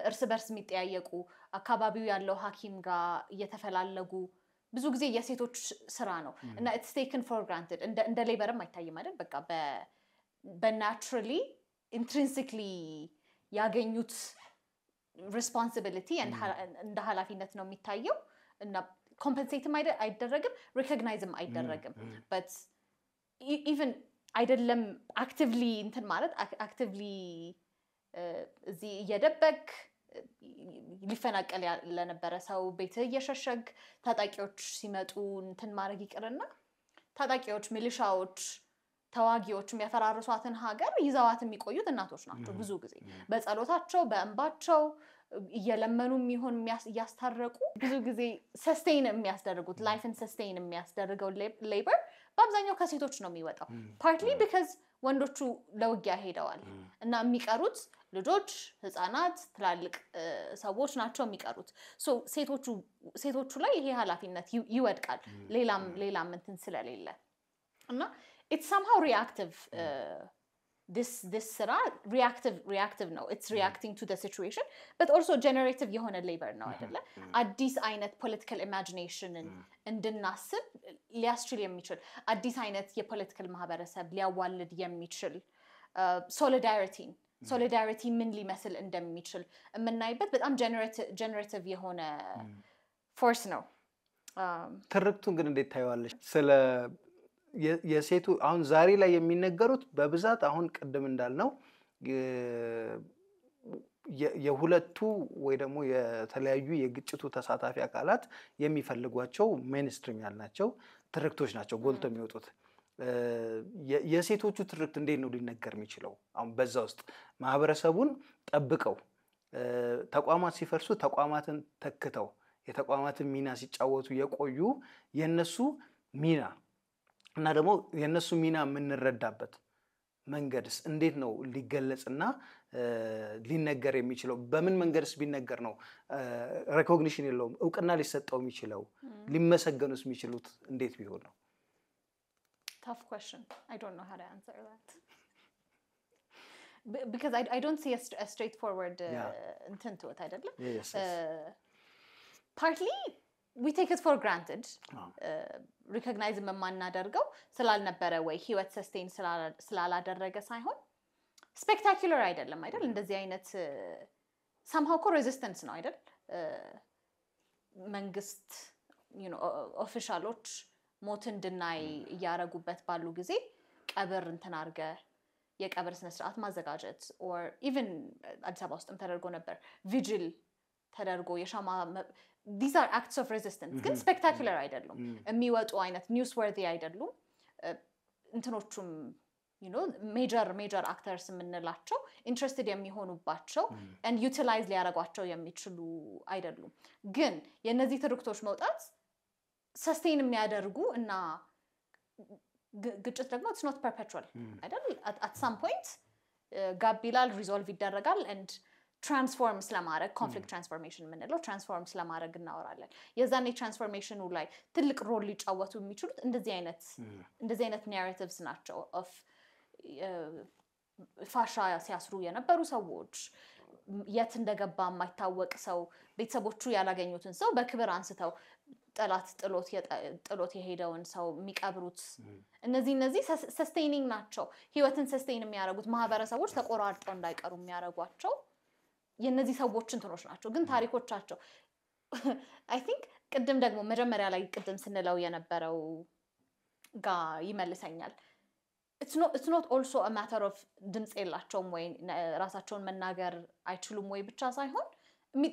እርስ በርስ የሚጠያየቁ አካባቢው ያለው ሐኪም ጋር እየተፈላለጉ ብዙ ጊዜ የሴቶች ስራ ነው እና it's taken for granted እንደ ሌበርም አይታይም አይደል በቃ በናቹራሊ intrinsically ያገኙት responsibility እንደ ኃላፊነት ነው የሚታየው እና ኮምፐንሴትም አይደረግም ሪኮግናይዝም አይደረግም but even አይደለም actively እንትን ማለት actively እዚህ እየደበቅ ሊፈናቀል ለነበረ ሰው ቤት እየሸሸግ ታጣቂዎች ሲመጡ እንትን ማድረግ ይቅርና ታጣቂዎች ሚሊሻዎች ተዋጊዎች የሚያፈራርሷትን ሀገር ይዘዋት የሚቆዩት እናቶች ናቸው ብዙ ጊዜ በጸሎታቸው በእንባቸው እየለመኑም ይሁን ያስታረቁ ብዙ ጊዜ ሰስቴን የሚያስደርጉት ላይፍን ሰስቴን የሚያስደርገው ሌበር በአብዛኛው ከሴቶች ነው የሚወጣው partly because ወንዶቹ ለውጊያ ሄደዋል እና የሚቀሩት ልጆች ህፃናት ትላልቅ ሰዎች ናቸው የሚቀሩት ሶ ሴቶቹ ላይ ይሄ ኃላፊነት ይወድቃል ሌላም እንትን ስለሌለ እና it's somehow reactive this sera reactive no it's reacting to the situation but also generative የሆነ labor ነው አይደለ አዲስ አይነት political imagination እንድናስብ ሊያስችል የሚችል አዲስ አይነት የፖለቲካል ማህበረሰብ ሊያዋልድ የሚችል solidarity ሶሊዳሪቲ ምን ሊመስል እንደሚችል የምናይበት በጣም ጀነሬቲቭ የሆነ ፎርስ ነው። ትርክቱን ግን እንዴት ታየዋለሽ? ስለ የሴቱ አሁን ዛሬ ላይ የሚነገሩት በብዛት አሁን ቅድም እንዳልነው የሁለቱ ወይ ደግሞ የተለያዩ የግጭቱ ተሳታፊ አካላት የሚፈልጓቸው ሜንስትሪም ያልናቸው ትርክቶች ናቸው ጎልቶ የሚወጡት። የሴቶቹ ትርክት እንዴት ነው ሊነገር የሚችለው? አሁን በዛ ውስጥ ማህበረሰቡን ጠብቀው ተቋማት ሲፈርሱ ተቋማትን ተክተው የተቋማትን ሚና ሲጫወቱ የቆዩ የነሱ ሚና እና ደግሞ የነሱ ሚና የምንረዳበት መንገድስ እንዴት ነው ሊገለጽና ሊነገር የሚችለው? በምን መንገድስ ቢነገር ነው ሪኮግኒሽን የለውም እውቅና ሊሰጠው የሚችለው? ሊመሰገኑስ የሚችሉት እንዴት ቢሆን ነው? Tough question. I don't know how to answer that. Because I don't see a straightforward intent to it, አይደለም? Yes. Partly we take it for granted. Recognize የማናደርገው ስላልነበረ ወይ ህይወት ሰስቴን ስላላደረገ ሳይሆን ስፔክታኩላር አይደለም አይደል? እንደዚህ አይነት somehow resistance ነው አይደል? መንግስት ኦፊሻሎች ሞት እንድናይ እያረጉበት ባሉ ጊዜ ቀብር እንትን አርገ የቀብር ስነ ስርዓት ማዘጋጀት or even አዲስ አበባ ውስጥም ተደርጎ ነበር ቪጅል ተደርጎ የሻማ these are acts of resistance ግን ስፔክታኩላር አይደሉም የሚወጡ አይነት ኒውስ ወርዚ አይደሉም እንትኖቹም major actors የምንላቸው interested የሚሆኑባቸው and utilize ሊያረጓቸው የሚችሉ አይደሉም ግን የነዚህ ትርክቶች መውጣት sustain የሚያደርጉ እና ግጭት ደግሞ it's not perpetual አይደል at some point ጋቢላል resolve ይደረጋል and transforms ለማድረግ conflict transformation የምንለው transforms ለማድረግ እናወራለን የዛኔ transformation ላይ ትልቅ ሮል ሊጫወቱ የሚችሉት እንደዚህ አይነት narratives ናቸው of ፋሻ ሲያስሩ የነበሩ ሰዎች የት እንደገባ የማይታወቅ ሰው ቤተሰቦቹ ያላገኙትን ሰው በክብር አንስተው ጠላት ጥሎት የሄደውን ሰው የሚቀብሩት እነዚህ ሰስቴኒንግ ናቸው ህይወትን ሰስቴን የሚያደርጉት ማህበረሰቦች ተቆራርጠው እንዳይቀሩ የሚያደርጓቸው የነዚህ ሰዎች እንትኖች ናቸው ግን ታሪኮቻቸው I think ቅድም ደግሞ መጀመሪያ ላይ ቅድም ስንለው የነበረው ጋር ይመልሰኛል it's not also a matter of ድምጽ የላቸውም ወይ ራሳቸውን መናገር አይችሉም ወይ ብቻ ሳይሆን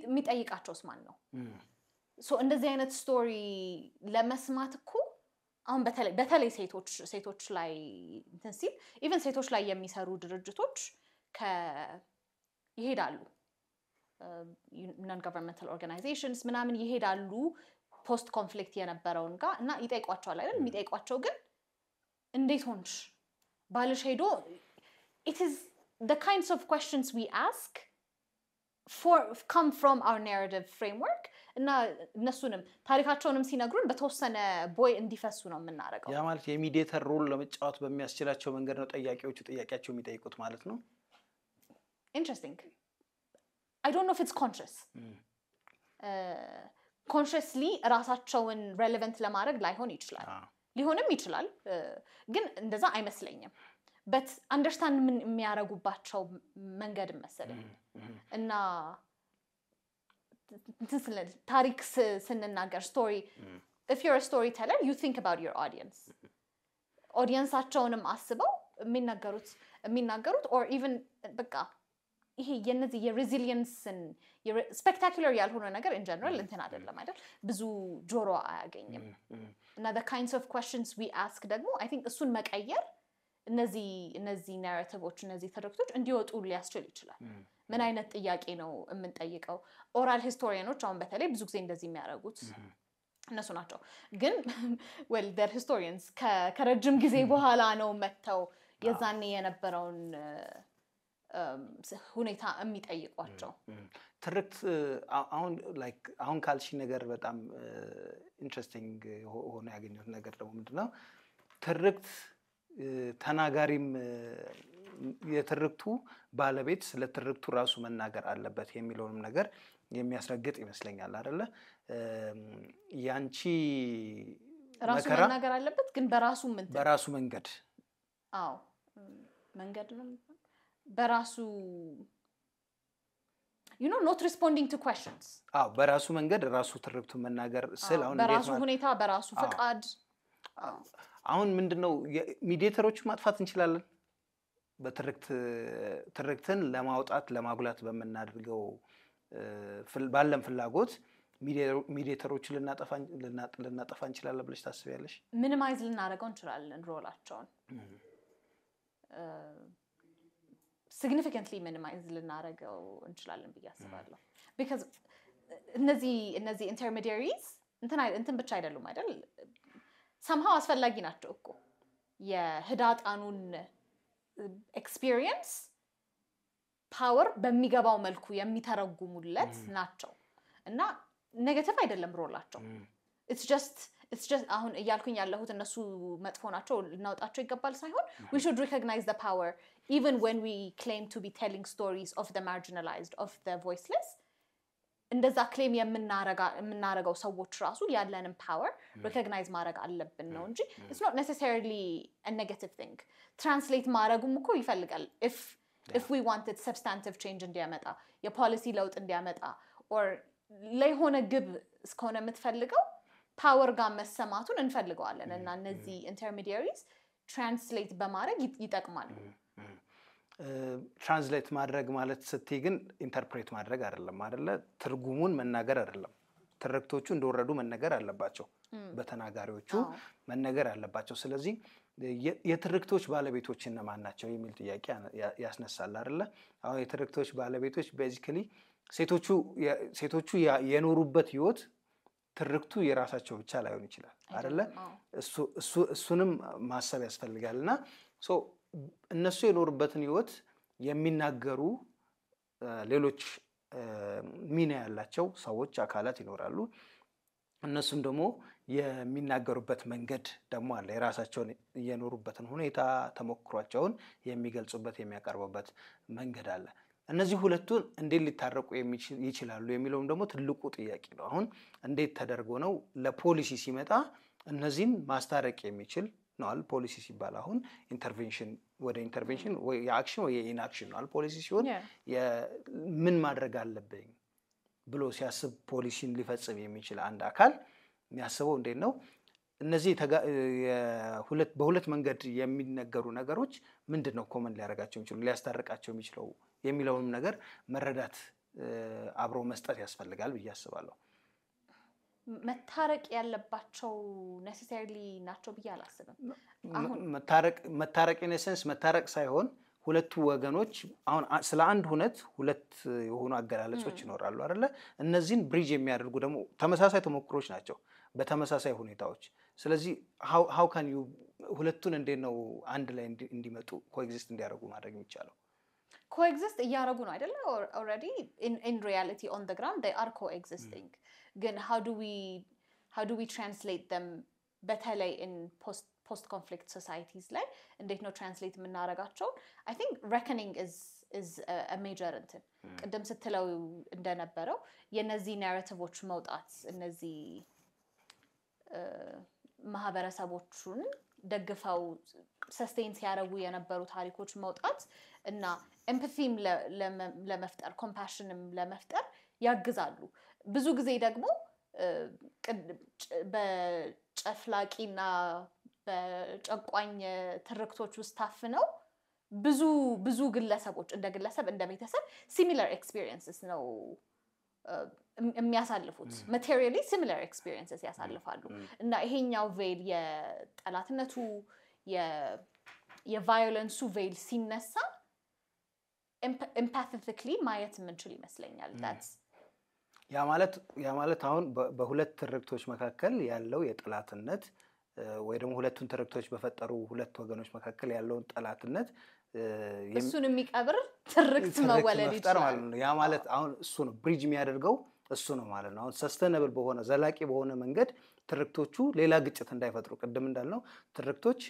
የሚጠይቃቸውስ ማን ነው so እንደዚህ አይነት ስቶሪ ለመስማት እኮ አሁን በተለይ ሴቶች ላይ እንትን ሲል even ሴቶች ላይ የሚሰሩ ድርጅቶች ይሄዳሉ non-governmental organizations ምናምን ይሄዳሉ ፖስት ኮንፍሊክት የነበረውን ጋር እና ይጠይቋቸዋል አይደል የሚጠይቋቸው ግን እንዴት ሆንሽ ባልሽ ሄዶ it is the kinds of questions we ask come from our narrative framework እና እነሱንም ታሪካቸውንም ሲነግሩን በተወሰነ ቦይ እንዲፈሱ ነው የምናረጋው ያ ማለት የሚዲየተር ሮል ለመጫወት በሚያስችላቸው መንገድ ነው ጥያቄዎቹ ጥያቄያቸው የሚጠይቁት ማለት ነው interesting I don't know if it's conscious consciously ራሳቸውን relevant ለማድረግ ላይሆን ይችላል ሊሆንም ይችላል ግን እንደዛ አይመስለኝም but understand ምን የሚያረጉባቸው መንገድ መሰለኝ እና ታሪክ ስንናገር story if you're a storyteller you think about your audienceአቸውንም አስበው የሚናገሩት or even በቃ ይሄ የነዚህ የሬዚሊየንስ ስፔክታኩላር ያልሆነ ነገር in general እንትን አይደለም አይደል ብዙ ጆሮ አያገኝም እና the kinds of questions we ask ደግሞ I think እሱን መቀየር እነዚህ ናሬቲቮች እነዚህ ትርክቶች እንዲወጡ ሊያስችል ይችላል ምን አይነት ጥያቄ ነው የምንጠይቀው ኦራል ሂስቶሪያኖች አሁን በተለይ ብዙ ጊዜ እንደዚህ የሚያደርጉት እነሱ ናቸው ግን well they're historians ከረጅም ጊዜ በኋላ ነው መተው የዛኔ የነበረውን ሁኔታ የሚጠይቋቸው ትርክት አሁን ካልሽ ነገር በጣም ኢንትረስቲንግ ሆነ ያገኘሁት ነገር ደግሞ ምንድነው ትርክት ተናጋሪም የትርክቱ ባለቤት ስለ ትርክቱ ራሱ መናገር አለበት የሚለውንም ነገር የሚያስረግጥ ይመስለኛል አይደለ ያንቺ ራሱ መናገር አለበት ግን በራሱ መንገድ በራሱ መንገድ አዎ መንገድ ነው በራሱ not responding to questions በራሱ መንገድ ራሱ ትርክቱን መናገር ስለ አሁን በራሱ ሁኔታ በራሱ ፍቃድ አሁን ምንድነው ሚዲዬተሮች ማጥፋት እንችላለን ትርክትን ለማውጣት ለማጉላት በመናደርገው ባለም ፍላጎት ሚዲዬተሮች ልናጠፋ እንችላለን ብለሽ ታስቢያለሽ ሚኒማይዝ ልናደርገው እንችላለን ሮላቸውን significantly minimize ልናደርገው እንችላለን ብዬ አስባለሁ because እነዚህ intermediaries እንትን ብቻ አይደሉም አይደል somehow አስፈላጊ ናቸው እኮ የህዳጣኑን experience power በሚገባው መልኩ የሚተረጉሙለት ናቸው እና ኔጌቲቭ አይደለም ሮላቸው it's just አሁን እያልኩኝ ያለሁት እነሱ መጥፎ ናቸው እናውጣቸው ይገባል ሳይሆን we should recognize the power even when we claim to be telling stories of the marginalized of the voiceless እንደዛ claim የምናረጋው ሰዎች ራሱ ያለንን power recognize ማድረግ አለብን ነው እንጂ it's not necessarily a negative thing translate ማድረጉም እኮ ይፈልጋል if we wanted substantive change እንዲያመጣ የፖሊሲ ለውጥ እንዲያመጣ or ለሆነ ግብ እስከሆነ የምትፈልገው ፓወር ጋር መሰማቱን እንፈልገዋለን እና እነዚህ ኢንተርሚዲየሪስ ትራንስሌት በማድረግ ይጠቅማሉ ትራንስሌት ማድረግ ማለት ስትይ ግን ኢንተርፕሬት ማድረግ አይደለም ትርጉሙን መናገር አይደለም ትርክቶቹ እንደወረዱ መነገር አለባቸው በተናጋሪዎቹ መነገር አለባቸው ስለዚህ የትርክቶች ባለቤቶች እነማን ናቸው የሚል ጥያቄ ያስነሳል አይደለ አሁን የትርክቶች ባለቤቶች ቤዚካሊ ሴቶቹ የኖሩበት ህይወት ትርክቱ የራሳቸው ብቻ ላይሆን ይችላል አይደለ እሱንም ማሰብ ያስፈልጋልና እነሱ የኖሩበትን ህይወት የሚናገሩ ሌሎች ሚና ያላቸው ሰዎች አካላት ይኖራሉ እነሱም ደግሞ የሚናገሩበት መንገድ ደግሞ አለ የራሳቸውን የኖሩበትን ሁኔታ ተሞክሯቸውን የሚገልጹበት የሚያቀርቡበት መንገድ አለ እነዚህ ሁለቱን እንዴት ሊታረቁ ይችላሉ የሚለውም ደግሞ ትልቁ ጥያቄ ነው አሁን እንዴት ተደርጎ ነው ለፖሊሲ ሲመጣ እነዚህን ማስታረቅ የሚችል ነው ፖሊሲ ሲባል አሁን ኢንተርቬንሽን ወይ የአክሽን ወይ የኢንአክሽን ነው ፖሊሲ ሲሆን ምን ማድረግ አለብኝ ብሎ ሲያስብ ፖሊሲን ሊፈጽም የሚችል አንድ አካል የሚያስበው እንዴት ነው እነዚህ በሁለት መንገድ የሚነገሩ ነገሮች ምንድነው ኮመን ሊያረጋቸው የሚችሉ ሊያስታርቃቸው የሚችለው የሚለውንም ነገር መረዳት አብሮ መስጠት ያስፈልጋል ብዬ አስባለሁ መታረቅ ያለባቸው necessarily ናቸው ብዬ አላስብም መታረቅ in essence መታረቅ ሳይሆን ሁለቱ ወገኖች አሁን ስለ አንድ ሁነት ሁለት የሆኑ አገላለጾች ይኖራሉ አይደለ እነዚህን ብሪጅ የሚያደርጉ ደግሞ ተመሳሳይ ተሞክሮች ናቸው በተመሳሳይ ሁኔታዎች ስለዚህ how can you ሁለቱን እንዴት ነው አንድ ላይ እንዲመጡ coexist እንዲያደርጉ ማድረግ የሚቻለው coexist እያደረጉ ነው አይደለ already in reality on the ground they are coexisting ግን how do we translate them በተለይ in post conflict societies ላይ እንዴት ነው translate የምናረጋቸው I think reckoning is a major እንትን ቀደም ስትለው እንደነበረው የነዚህ ናሬቲቮች መውጣት እነዚህ ማህበረሰቦቹን ደግፈው ሰስቴን ሲያረጉ የነበሩ ታሪኮች መውጣት እና ኤምፓቲም ለመፍጠር ኮምፓሽንም ለመፍጠር ያግዛሉ ብዙ ጊዜ ደግሞ በጨፍላቂና በጨቋኝ ትርክቶች ውስጥ ታፍነው ብዙ ግለሰቦች እንደ ግለሰብ እንደ ቤተሰብ similar experiences ነው የሚያሳልፉት materially similar experiences ያሳልፋሉ እና ይሄኛው veil የጠላትነቱ የviolence veil ሲነሳ empathetically ማየት ምንችል ይመስለኛል that's ያ ማለት አሁን በሁለት ትርክቶች መካከል ያለው የጠላትነት ወይ ደግሞ ሁለቱን ትርክቶች በፈጠሩ ሁለት ወገኖች መካከል ያለውን ጠላትነት እሱን የሚቀብር ትርክት መወለድ ይችላል ያ ማለት አሁን እሱ ነው ብሪጅ የሚያደርገው እሱ ነው ማለት ነው አሁን ሰስተነብል በሆነ ዘላቂ በሆነ መንገድ ትርክቶቹ ሌላ ግጭት እንዳይፈጥሩ ቀደም እንዳልነው ትርክቶች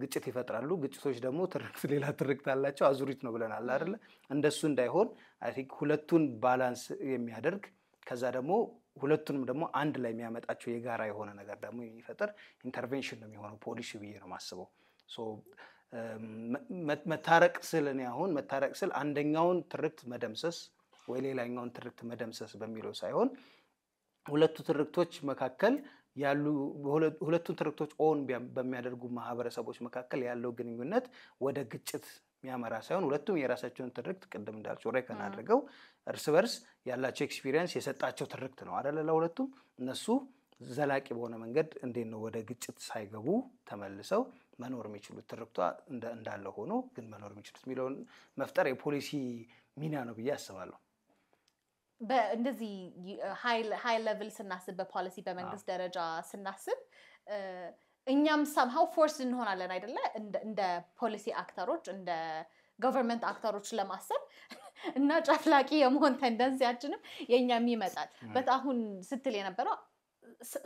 ግጭት ይፈጥራሉ ግጭቶች ደግሞ ትርክት ሌላ ትርክት አላቸው አዙሪት ነው ብለናል አይደል እንደሱ እንዳይሆን አይ ቲንክ ሁለቱን ባላንስ የሚያደርግ ከዛ ደግሞ ሁለቱንም ደግሞ አንድ ላይ የሚያመጣቸው የጋራ የሆነ ነገር ደግሞ የሚፈጥር ኢንተርቬንሽን ነው የሚሆነው ፖሊሲ ብዬ ነው ማስበው ሶ መታረቅ ስል እኔ አሁን መታረቅ ስል አንደኛውን ትርክት መደምሰስ ወይ ሌላኛውን ትርክት መደምሰስ በሚለው ሳይሆን ሁለቱ ትርክቶች መካከል ያሉ ሁለቱን ትርክቶች ኦን በሚያደርጉ ማህበረሰቦች መካከል ያለው ግንኙነት ወደ ግጭት የሚያመራ ሳይሆን ሁለቱም የራሳቸውን ትርክት ቅድም እንዳልኩ ሬከን አድርገው እርስ በርስ ያላቸው ኤክስፒሪየንስ የሰጣቸው ትርክት ነው አይደለ? ለሁለቱም እነሱ ዘላቂ በሆነ መንገድ እንዴት ነው ወደ ግጭት ሳይገቡ ተመልሰው መኖር የሚችሉት ትርክቷ እንዳለ ሆኖ ግን መኖር የሚችሉት የሚለውን መፍጠር የፖሊሲ ሚና ነው ብዬ አስባለሁ። በእንደዚህ ሃይ ሌቭል ስናስብ በፖሊሲ በመንግስት ደረጃ ስናስብ እኛም somehow forced እንሆናለን አይደለ? እንደ ፖሊሲ አክተሮች እንደ ገቨርንመንት አክተሮች ለማሰብ እና ጨፍላቂ የመሆን ቴንደንሲያችንም የኛም ይመጣል። አሁን ስትል የነበረው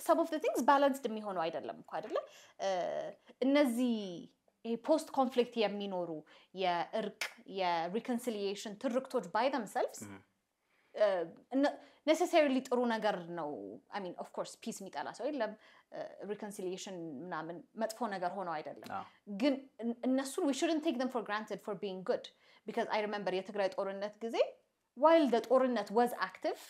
some of the things balanced የሚሆነው አይደለም እኮ አይደለ? እነዚህ ፖስት ኮንፍሊክት የሚኖሩ የእርቅ የሪኮንሲሊየሽን ትርክቶች by themselves necessarily ጥሩ ነገር ነው። I mean of course peace የሚጠላ ሰው የለም። reconciliation ምናምን መጥፎ ነገር ሆኖ አይደለም። ግን እነሱን we shouldn't take them for granted for being good because I remember የትግራይ ጦርነት ጊዜ while the ጦርነት was active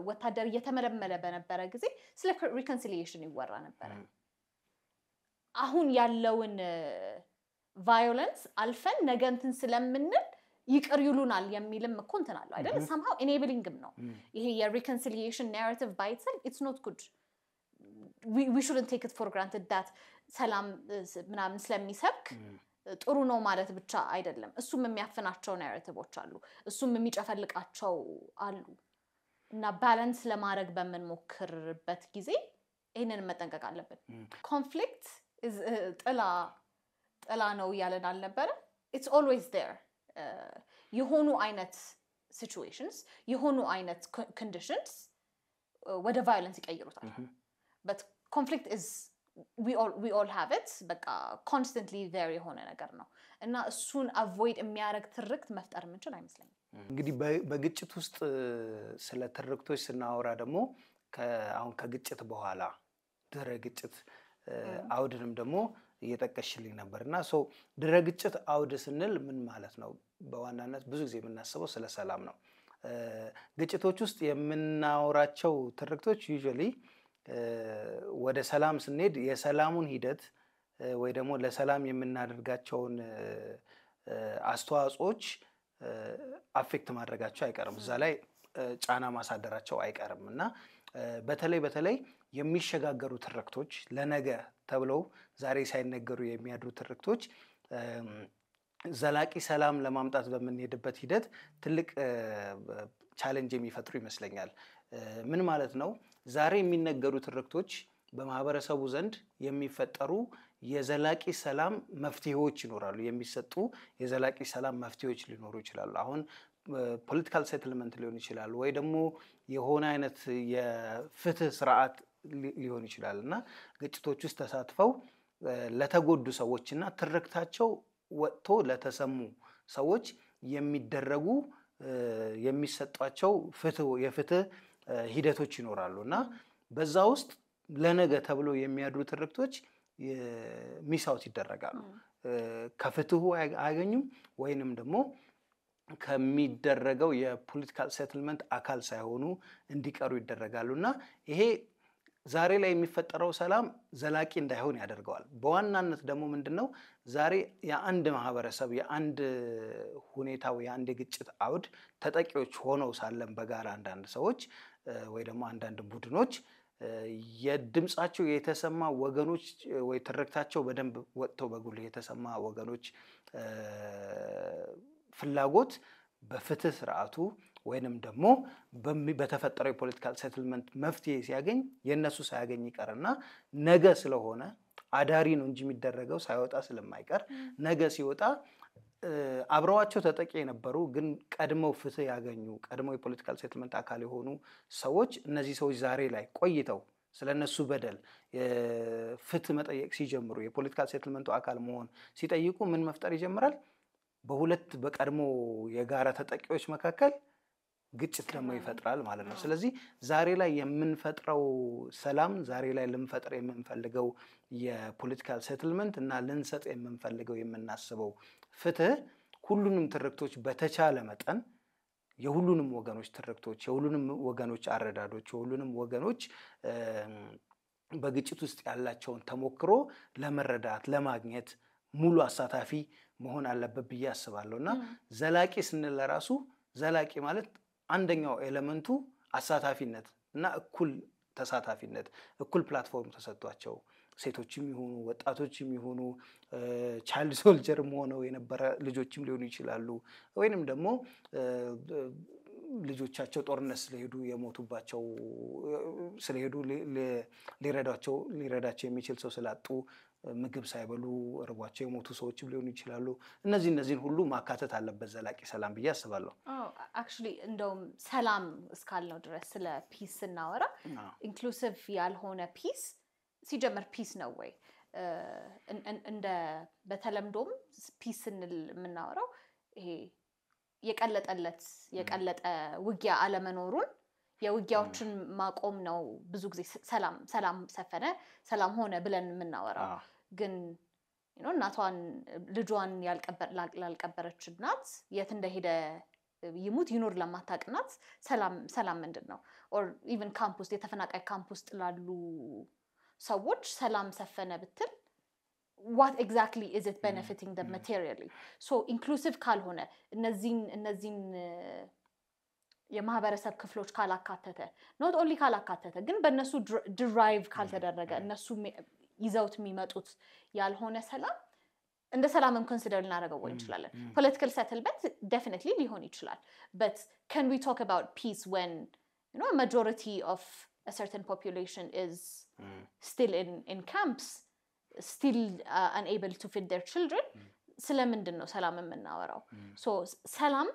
ወታደር እየተመለመለ በነበረ ጊዜ ስለ reconciliation ይወራ ነበር። አሁን ያለውን violence አልፈን ነገ እንትን ስለምንል ይቅር ይሉናል የሚልም እኮ እንትን አለው አይደል? somehow enabling ነው ይሄ የreconciliation narrative by itself it's not good. We shouldn't take it for granted that ሰላም ምናምን ስለሚሰብክ ጥሩ ነው ማለት ብቻ አይደለም። እሱም የሚያፈናቸው ናሬቲቮች አሉ፣ እሱም የሚጨፈልቃቸው አሉ። እና ባላንስ ለማድረግ በምንሞክርበት ጊዜ ይሄንን መጠንቀቅ አለብን። ኮንፍሊክት ጥላ ነው ያለን አልነበረ? it's always there. የሆኑ አይነት situations የሆኑ አይነት conditions ወደ violence ይቀይሩታል። but conflict is we all have it በቃ constantly there የሆነ ነገር ነው እና እሱን avoid የሚያደርግ ትርክት መፍጠር የምንችል አይመስለኝም። እንግዲህ በግጭት ውስጥ ስለ ትርክቶች ስናወራ ደግሞ አሁን ከግጭት በኋላ ድረ ግጭት አውድንም ደግሞ እየጠቀሽልኝ ነበርና ድረ ግጭት አውድ ስንል ምን ማለት ነው? በዋናነት ብዙ ጊዜ የምናስበው ስለ ሰላም ነው። ግጭቶች ውስጥ የምናወራቸው ትርክቶች usually ወደ ሰላም ስንሄድ የሰላሙን ሂደት ወይ ደግሞ ለሰላም የምናደርጋቸውን አስተዋጽኦች አፌክት ማድረጋቸው አይቀርም፣ እዛ ላይ ጫና ማሳደራቸው አይቀርም እና በተለይ የሚሸጋገሩ ትርክቶች ለነገ ተብለው ዛሬ ሳይነገሩ የሚያድሩ ትርክቶች ዘላቂ ሰላም ለማምጣት በምንሄድበት ሂደት ትልቅ ቻሌንጅ የሚፈጥሩ ይመስለኛል። ምን ማለት ነው? ዛሬ የሚነገሩ ትርክቶች በማህበረሰቡ ዘንድ የሚፈጠሩ የዘላቂ ሰላም መፍትሄዎች ይኖራሉ፣ የሚሰጡ የዘላቂ ሰላም መፍትሄዎች ሊኖሩ ይችላሉ። አሁን ፖለቲካል ሴትልመንት ሊሆን ይችላል ወይ ደግሞ የሆነ አይነት የፍትህ ስርዓት ሊሆን ይችላል እና ግጭቶች ውስጥ ተሳትፈው ለተጎዱ ሰዎችና ትርክታቸው ወጥቶ ለተሰሙ ሰዎች የሚደረጉ የሚሰጧቸው የፍትህ ሂደቶች ይኖራሉ እና በዛ ውስጥ ለነገ ተብሎ የሚያድሩ ትርክቶች ሚሳውት ይደረጋሉ። ከፍትሁ አያገኙም ወይንም ደግሞ ከሚደረገው የፖለቲካል ሴትልመንት አካል ሳይሆኑ እንዲቀሩ ይደረጋሉ እና ይሄ ዛሬ ላይ የሚፈጠረው ሰላም ዘላቂ እንዳይሆን ያደርገዋል። በዋናነት ደግሞ ምንድነው ዛሬ የአንድ ማህበረሰብ የአንድ ሁኔታው የአንድ ግጭት አውድ ተጠቂዎች ሆነው ሳለም በጋራ አንዳንድ ሰዎች ወይ ደግሞ አንዳንድ ቡድኖች የድምጻቸው የተሰማ ወገኖች ወይ ትርክታቸው በደንብ ወጥተው በጉልህ የተሰማ ወገኖች ፍላጎት በፍትህ ስርዓቱ ወይንም ደግሞ በተፈጠረው የፖለቲካል ሴትልመንት መፍትሄ ሲያገኝ የነሱ ሳያገኝ ይቀርና ነገ ስለሆነ አዳሪ ነው እንጂ የሚደረገው ሳይወጣ ስለማይቀር ነገ ሲወጣ አብረዋቸው ተጠቂ የነበሩ ግን ቀድመው ፍትህ ያገኙ ቀድመው የፖለቲካል ሴትልመንት አካል የሆኑ ሰዎች እነዚህ ሰዎች ዛሬ ላይ ቆይተው ስለነሱ በደል ፍትህ መጠየቅ ሲጀምሩ የፖለቲካል ሴትልመንቱ አካል መሆን ሲጠይቁ ምን መፍጠር ይጀምራል? በሁለት በቀድሞ የጋራ ተጠቂዎች መካከል ግጭት ደግሞ ይፈጥራል ማለት ነው። ስለዚህ ዛሬ ላይ የምንፈጥረው ሰላም ዛሬ ላይ ልንፈጥር የምንፈልገው የፖለቲካል ሴትልመንት እና ልንሰጥ የምንፈልገው የምናስበው ፍትህ ሁሉንም ትርክቶች በተቻለ መጠን የሁሉንም ወገኖች ትርክቶች የሁሉንም ወገኖች አረዳዶች የሁሉንም ወገኖች በግጭት ውስጥ ያላቸውን ተሞክሮ ለመረዳት ለማግኘት ሙሉ አሳታፊ መሆን አለበት ብዬ አስባለሁና ዘላቂ ስንል ለራሱ ዘላቂ ማለት አንደኛው ኤሌመንቱ አሳታፊነት እና እኩል ተሳታፊነት እኩል ፕላትፎርም ተሰጥቷቸው ሴቶችም ይሁኑ ወጣቶችም ይሁኑ ቻይልድ ሶልጀርም ሆነው የነበረ ልጆችም ሊሆኑ ይችላሉ ወይንም ደግሞ ልጆቻቸው ጦርነት ስለሄዱ የሞቱባቸው ስለሄዱ ሊረዳቸው የሚችል ሰው ስላጡ ምግብ ሳይበሉ ርቧቸው የሞቱ ሰዎችም ሊሆኑ ይችላሉ እነዚህን ሁሉ ማካተት አለበት ዘላቂ ሰላም ብዬ አስባለሁ actually እንደውም ሰላም እስካልነው ድረስ ስለ ፒስ እናወራ ኢንክሉሲቭ ያልሆነ ፒስ ሲጀመር ፒስ ነው ወይ እንደ በተለምዶም ፒስ እንል የምናወራው ይሄ የቀለጠ ውጊያ አለመኖሩን የውጊያዎችን ማቆም ነው ብዙ ጊዜ ሰላም ሰፈነ ሰላም ሆነ ብለን የምናወራው ግን እናቷን ልጇን ያልቀበረች እናት የት እንደሄደ ይሙት ይኖር ለማታቅናት ሰላም ምንድነው or even ካምፕስ የተፈናቃይ ካምፕስ ላሉ ሰዎች ሰላም ሰፈነ ብትል what exactly is it benefiting them materially so inclusive ካልሆነ እነዚህን የማህበረሰብ ክፍሎች ካላካተተ not only ካላካተተ ግን በእነሱ derive ካልተደረገ እነሱ ይዘውት የሚመጡት ያልሆነ ሰላም እንደ ሰላምም consider ልናደርገው እንችላለን political settlement definitely ሊሆን ይችላል but can we talk about peace when a majority of a certain population is still in camps still unable to feed their children ስለምንድነው ሰላም የምናወራው so ሰላም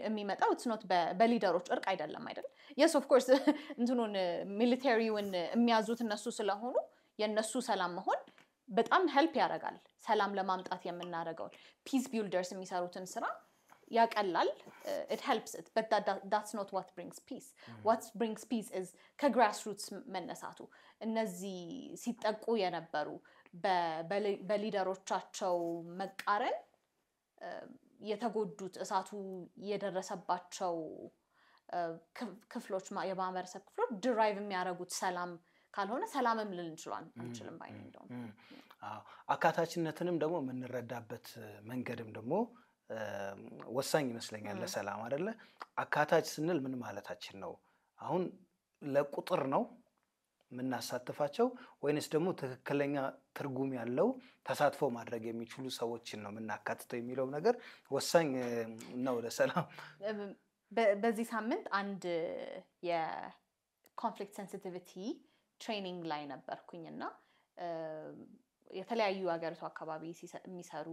የሚመጣው it's not በሊደሮች እርቅ አይደለም yes of course እንትኑን ሚሊተሪውን የሚያዙት እነሱ ስለሆኑ የነሱ ሰላም መሆን በጣም ሄልፕ ያደርጋል ሰላም ለማምጣት የምናደርገው peace builders የሚሰሩትን ስራ ያቀላል it helps it but that's not what brings peace what brings peace is ከግራስሩትስ መነሳቱ እነዚህ ሲጠቁ የነበሩ በሊደሮቻቸው መቃረን የተጎዱት እሳቱ የደረሰባቸው ክፍሎች የማህበረሰብ ክፍሎች ድራይቭ የሚያደርጉት ሰላም ካልሆነ ሰላምም አንችልም ባይ ነው አካታችነትንም ደግሞ የምንረዳበት መንገድም ደግሞ ወሳኝ ይመስለኛል ለሰላም አይደለ አካታች ስንል ምን ማለታችን ነው አሁን ለቁጥር ነው ምናሳተፋቸው ወይንስ ደግሞ ትክክለኛ ትርጉም ያለው ተሳትፎ ማድረግ የሚችሉ ሰዎችን ነው ምናካትተው የሚለው ነገር ወሳኝ ነው ለሰላም በዚህ ሳምንት አንድ የኮንፍሊክት ሴንሲቲቪቲ ትሬኒንግ ላይ ነበርኩኝና የተለያዩ ሀገራቱ አካባቢ የሚሰሩ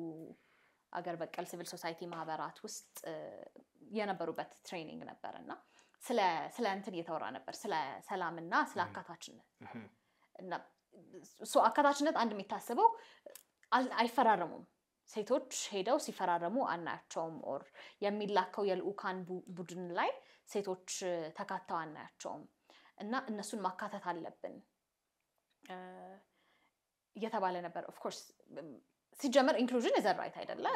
አገር በቀል ሲቪል ሶሳይቲ ማህበራት ውስጥ የነበሩበት ትሬኒንግ ነበርና ስለ እንትን እየተወራ ነበር ስለ ሰላምና ስለ አካታችነት እና አካታችነት አንድ የሚታሰበው አይፈራረሙም ሴቶች ሄደው ሲፈራረሙ አናያቸውም ኦር የሚላከው የልኡካን ቡድን ላይ ሴቶች ተካተው አናያቸውም እና እነሱን ማካተት አለብን እየተባለ ነበር of course ሲጀመር ኢንክሉዥን is a right አይደለ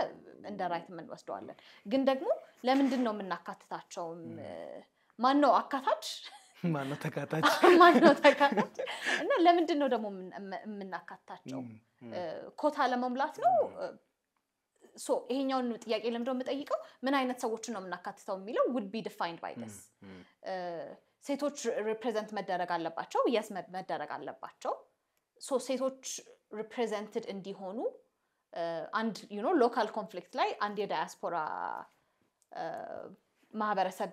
እንደ ራይት ምን ወስደዋለን ግን ደግሞ ለምንድን ነው የምናካትታቸው ማን ነው አካታች ማን ነው ተካታች እና ለምንድን ነው ደግሞ የምናካትታቸው ኮታ ለመሙላት ነው so ይሄኛውን ጥያቄ ለምንድን ነው የምጠይቀው ምን አይነት ሰዎችን ነው የምናካትተው የሚለው would be defined by this ሴቶች ሪፕሬዘንት መደረግ አለባቸው yes መደረግ አለባቸው so ሴቶች represented እንዲሆኑ አንድ local conflict ላይ አንድ የዳያስፖራ ማህበረሰብ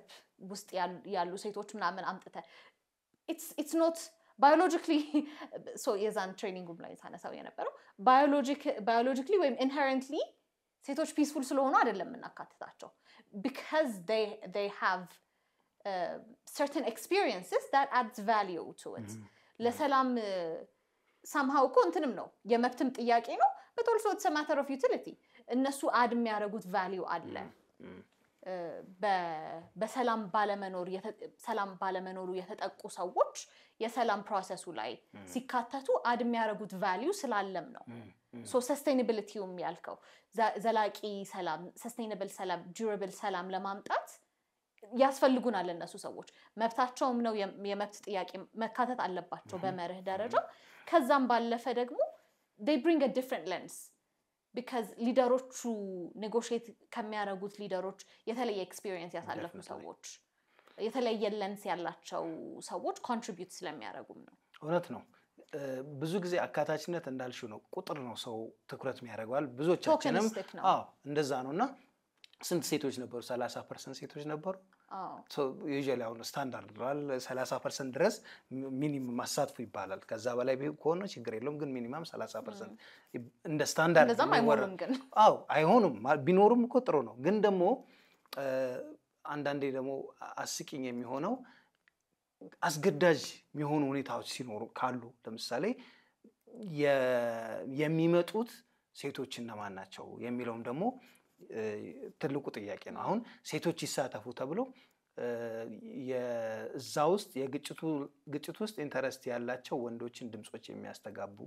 ውስጥ ያሉ ሴቶች ምናምን አምጥተ it's not biologically so የዛን ትሬኒንግ ላይ ሳነሳው የነበረው biologically ወይም inherently ሴቶች peaceful ስለሆኑ አይደለም እናካትታቸው because they have certain experiences that adds value to it ለሰላም somehow እንትንም ነው የመብትም ጥያቄ ነው but also it's a matter of utility እነሱ አድ የሚያደርጉት value አለ በሰላም ባለመኖሩ የተጠቁ ሰዎች የሰላም ፕሮሰሱ ላይ ሲካተቱ አድ የሚያደርጉት ቫልዩ ስላለም ነው ሶ ሰስቴይናቢሊቲውም ያልከው ዘላቂ ሰላም ሰስቴይናብል ሰላም ዱራብል ሰላም ለማምጣት ያስፈልጉናል እነሱ ሰዎች መብታቸውም ነው የመብት ጥያቄ መካተት አለባቸው በመርህ ደረጃ ከዛም ባለፈ ደግሞ they bring a different lens because ሊደሮቹ ኔጎሺዬት ከሚያደርጉት ሊደሮች የተለየ ኤክስፒሪየንስ ያሳለፉ ሰዎች የተለየ lens ያላቸው ሰዎች ኮንትሪቢዩት ስለሚያደርጉም ነው እውነት ነው ብዙ ጊዜ አካታችነት እንዳልሽው ነው ቁጥር ነው ሰው ትኩረት የሚያደርገዋል ብዙዎቻችንም እንደዛ ነውና ስንት ሴቶች ነበሩ 30% ሴቶች ነበሩ ሶ ዩዥዋሊ አሁን ስታንዳርድ ነው 30% ድረስ ሚኒመም አሳትፉ ይባላል ከዛ በላይ ቢሆን ችግር የለውም ግን ሚኒመም 30% እንደ ስታንዳርድ እንደዛም አይሆንም ግን አይሆንም ቢኖርም እኮ ጥሩ ነው ግን ደግሞ አንዳንዴ ደግሞ አስቂኝ የሚሆነው አስገዳጅ የሚሆኑ ሁኔታዎች ሲኖሩ ካሉ ለምሳሌ የሚመጡት ሴቶች እነማን ናቸው የሚለውም ደግሞ ትልቁ ጥያቄ ነው አሁን ሴቶች ይሳተፉ ተብሎ የዛ ውስጥ ግጭቱ ውስጥ ኢንተረስት ያላቸው ወንዶችን ድምጾች የሚያስተጋቡ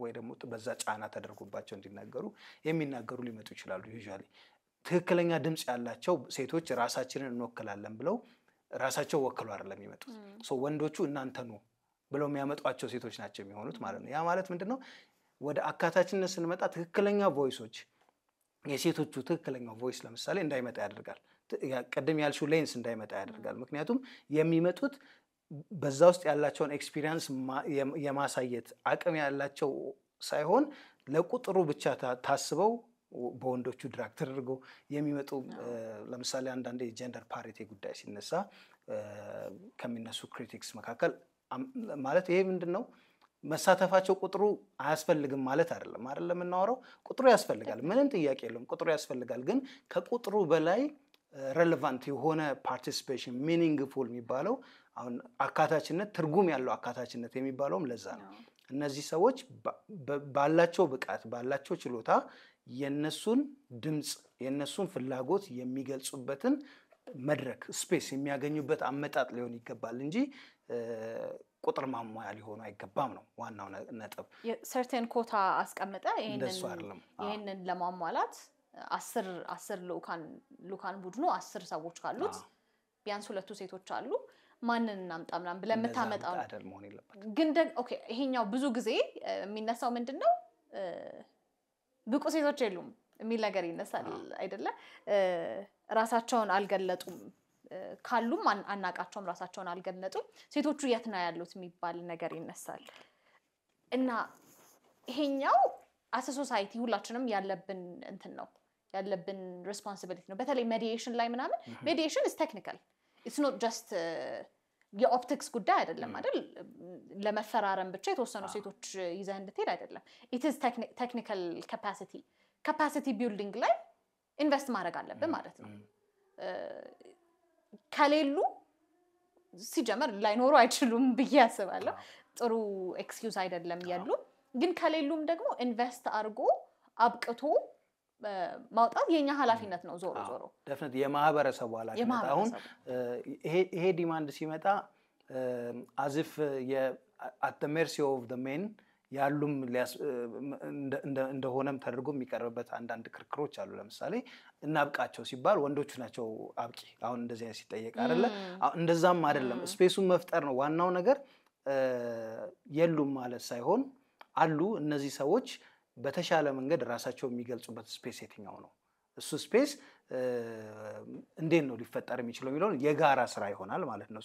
ወይ ደግሞ በዛ ጫና ተደርጎባቸው እንዲናገሩ የሚናገሩ ሊመጡ ይችላሉ ዩዥዋሊ ትክክለኛ ድምጽ ያላቸው ሴቶች ራሳችንን እንወክላለን ብለው ራሳቸው ወክለው አይደለም የሚመጡት ሶ ወንዶቹ እናንተ ነው ብለው የሚያመጧቸው ሴቶች ናቸው የሚሆኑት ማለት ነው ያ ማለት ምንድነው ወደ አካታችነት ስንመጣ ትክክለኛ ቮይሶች የሴቶቹ ትክክለኛው ቮይስ ለምሳሌ እንዳይመጣ ያደርጋል ቀደም ያልሽው ሌንስ እንዳይመጣ ያደርጋል ምክንያቱም የሚመጡት በዛ ውስጥ ያላቸውን ኤክስፒሪየንስ የማሳየት አቅም ያላቸው ሳይሆን ለቁጥሩ ብቻ ታስበው በወንዶቹ ድራግ ተደርገው የሚመጡ ለምሳሌ አንዳንዴ ጀንደር ፓሪቲ ጉዳይ ሲነሳ ከሚነሱ ክሪቲክስ መካከል ማለት ይሄ ምንድነው መሳተፋቸው ቁጥሩ አያስፈልግም ማለት አይደለም እናወራው ቁጥሩ ያስፈልጋል ምንም ጥያቄ የለውም ቁጥሩ ያስፈልጋል ግን ከቁጥሩ በላይ ሬሌቫንት የሆነ ፓርቲሲፔሽን ሚኒንግፉል የሚባለው አሁን አካታችነት ትርጉም ያለው አካታችነት የሚባለውም ለዛ ነው እነዚህ ሰዎች ባላቸው ብቃት ባላቸው ችሎታ የነሱን ድምጽ የነሱን ፍላጎት የሚገልጹበትን መድረክ ስፔስ የሚያገኙበት አመጣጥ ሊሆን ይገባል እንጂ ቁጥር ማሟያ ሊሆን አይገባም ነው ዋናው ነጥብ ሰርተን ኮታ አስቀምጠ ይሄንን ለማሟላት 10 ሉካን ቡድኑ 10 ሰዎች ካሉት ቢያንስ ሁለቱ ሴቶች አሉ ማንን እናምጣምናም ብለን መታመጣው ግን ኦኬ ይሄኛው ብዙ ጊዜ የሚነሳው ምንድነው ብቁ ሴቶች የሉም የሚል ነገር ይነሳል አይደለ ራሳቸውን አልገለጡም ካሉም አናቃቸውም ራሳቸውን አልገለጡም ሴቶቹ የት ነው ያሉት የሚባል ነገር ይነሳል እና ይሄኛው አሰ ሶሳይቲ ሁላችንም ያለብን እንትን ነው ያለብን ሪስፖንሲቢሊቲ ነው በተለይ ሜዲዬሽን ላይ ምናምን ሜዲዬሽን is technical it's not just የኦፕቲክስ ጉዳይ አይደለም አይደል ለመፈራረም ብቻ የተወሰኑ ሴቶች ይዘህ እንድትሄድ አይደለም it is technical capacity building ላይ ኢንቨስት ማድረግ አለብን ማለት ነው ከሌሉ ሲጀመር ላይኖሩ አይችሉም በያስባለሁ ጥሩ ኤክስኪውዝ አይደለም ያሉ ግን ከሌሉም ደግሞ ኢንቨስት አድርጎ አብቅቶ ማውጣት የኛ ኃላፊነት ነው ዞሮ ዴፊኒትሊ የማህበረሰቡ ኃላፊነት አሁን ይሄ ዲማንድ ሲመጣ አዝፍ at the mercy of the men ያሉም እንደሆነም ተደርጎ የሚቀርብበት አንዳንድ ክርክሮች አሉ ለምሳሌ እናብቃቸው ሲባል ወንዶቹ ናቸው አብቂ አሁን እንደዚህ አይነት ሲጠየቅ አይደለ እንደዛም አይደለም ስፔሱን መፍጠር ነው ዋናው ነገር የሉም ማለት ሳይሆን አሉ እነዚህ ሰዎች በተሻለ መንገድ ራሳቸው የሚገልጹበት ስፔስ የትኛው ነው እሱ ስፔስ እንዴት ነው ሊፈጠር የሚችለው የሚለው የጋራ ስራ ይሆናል ማለት ነው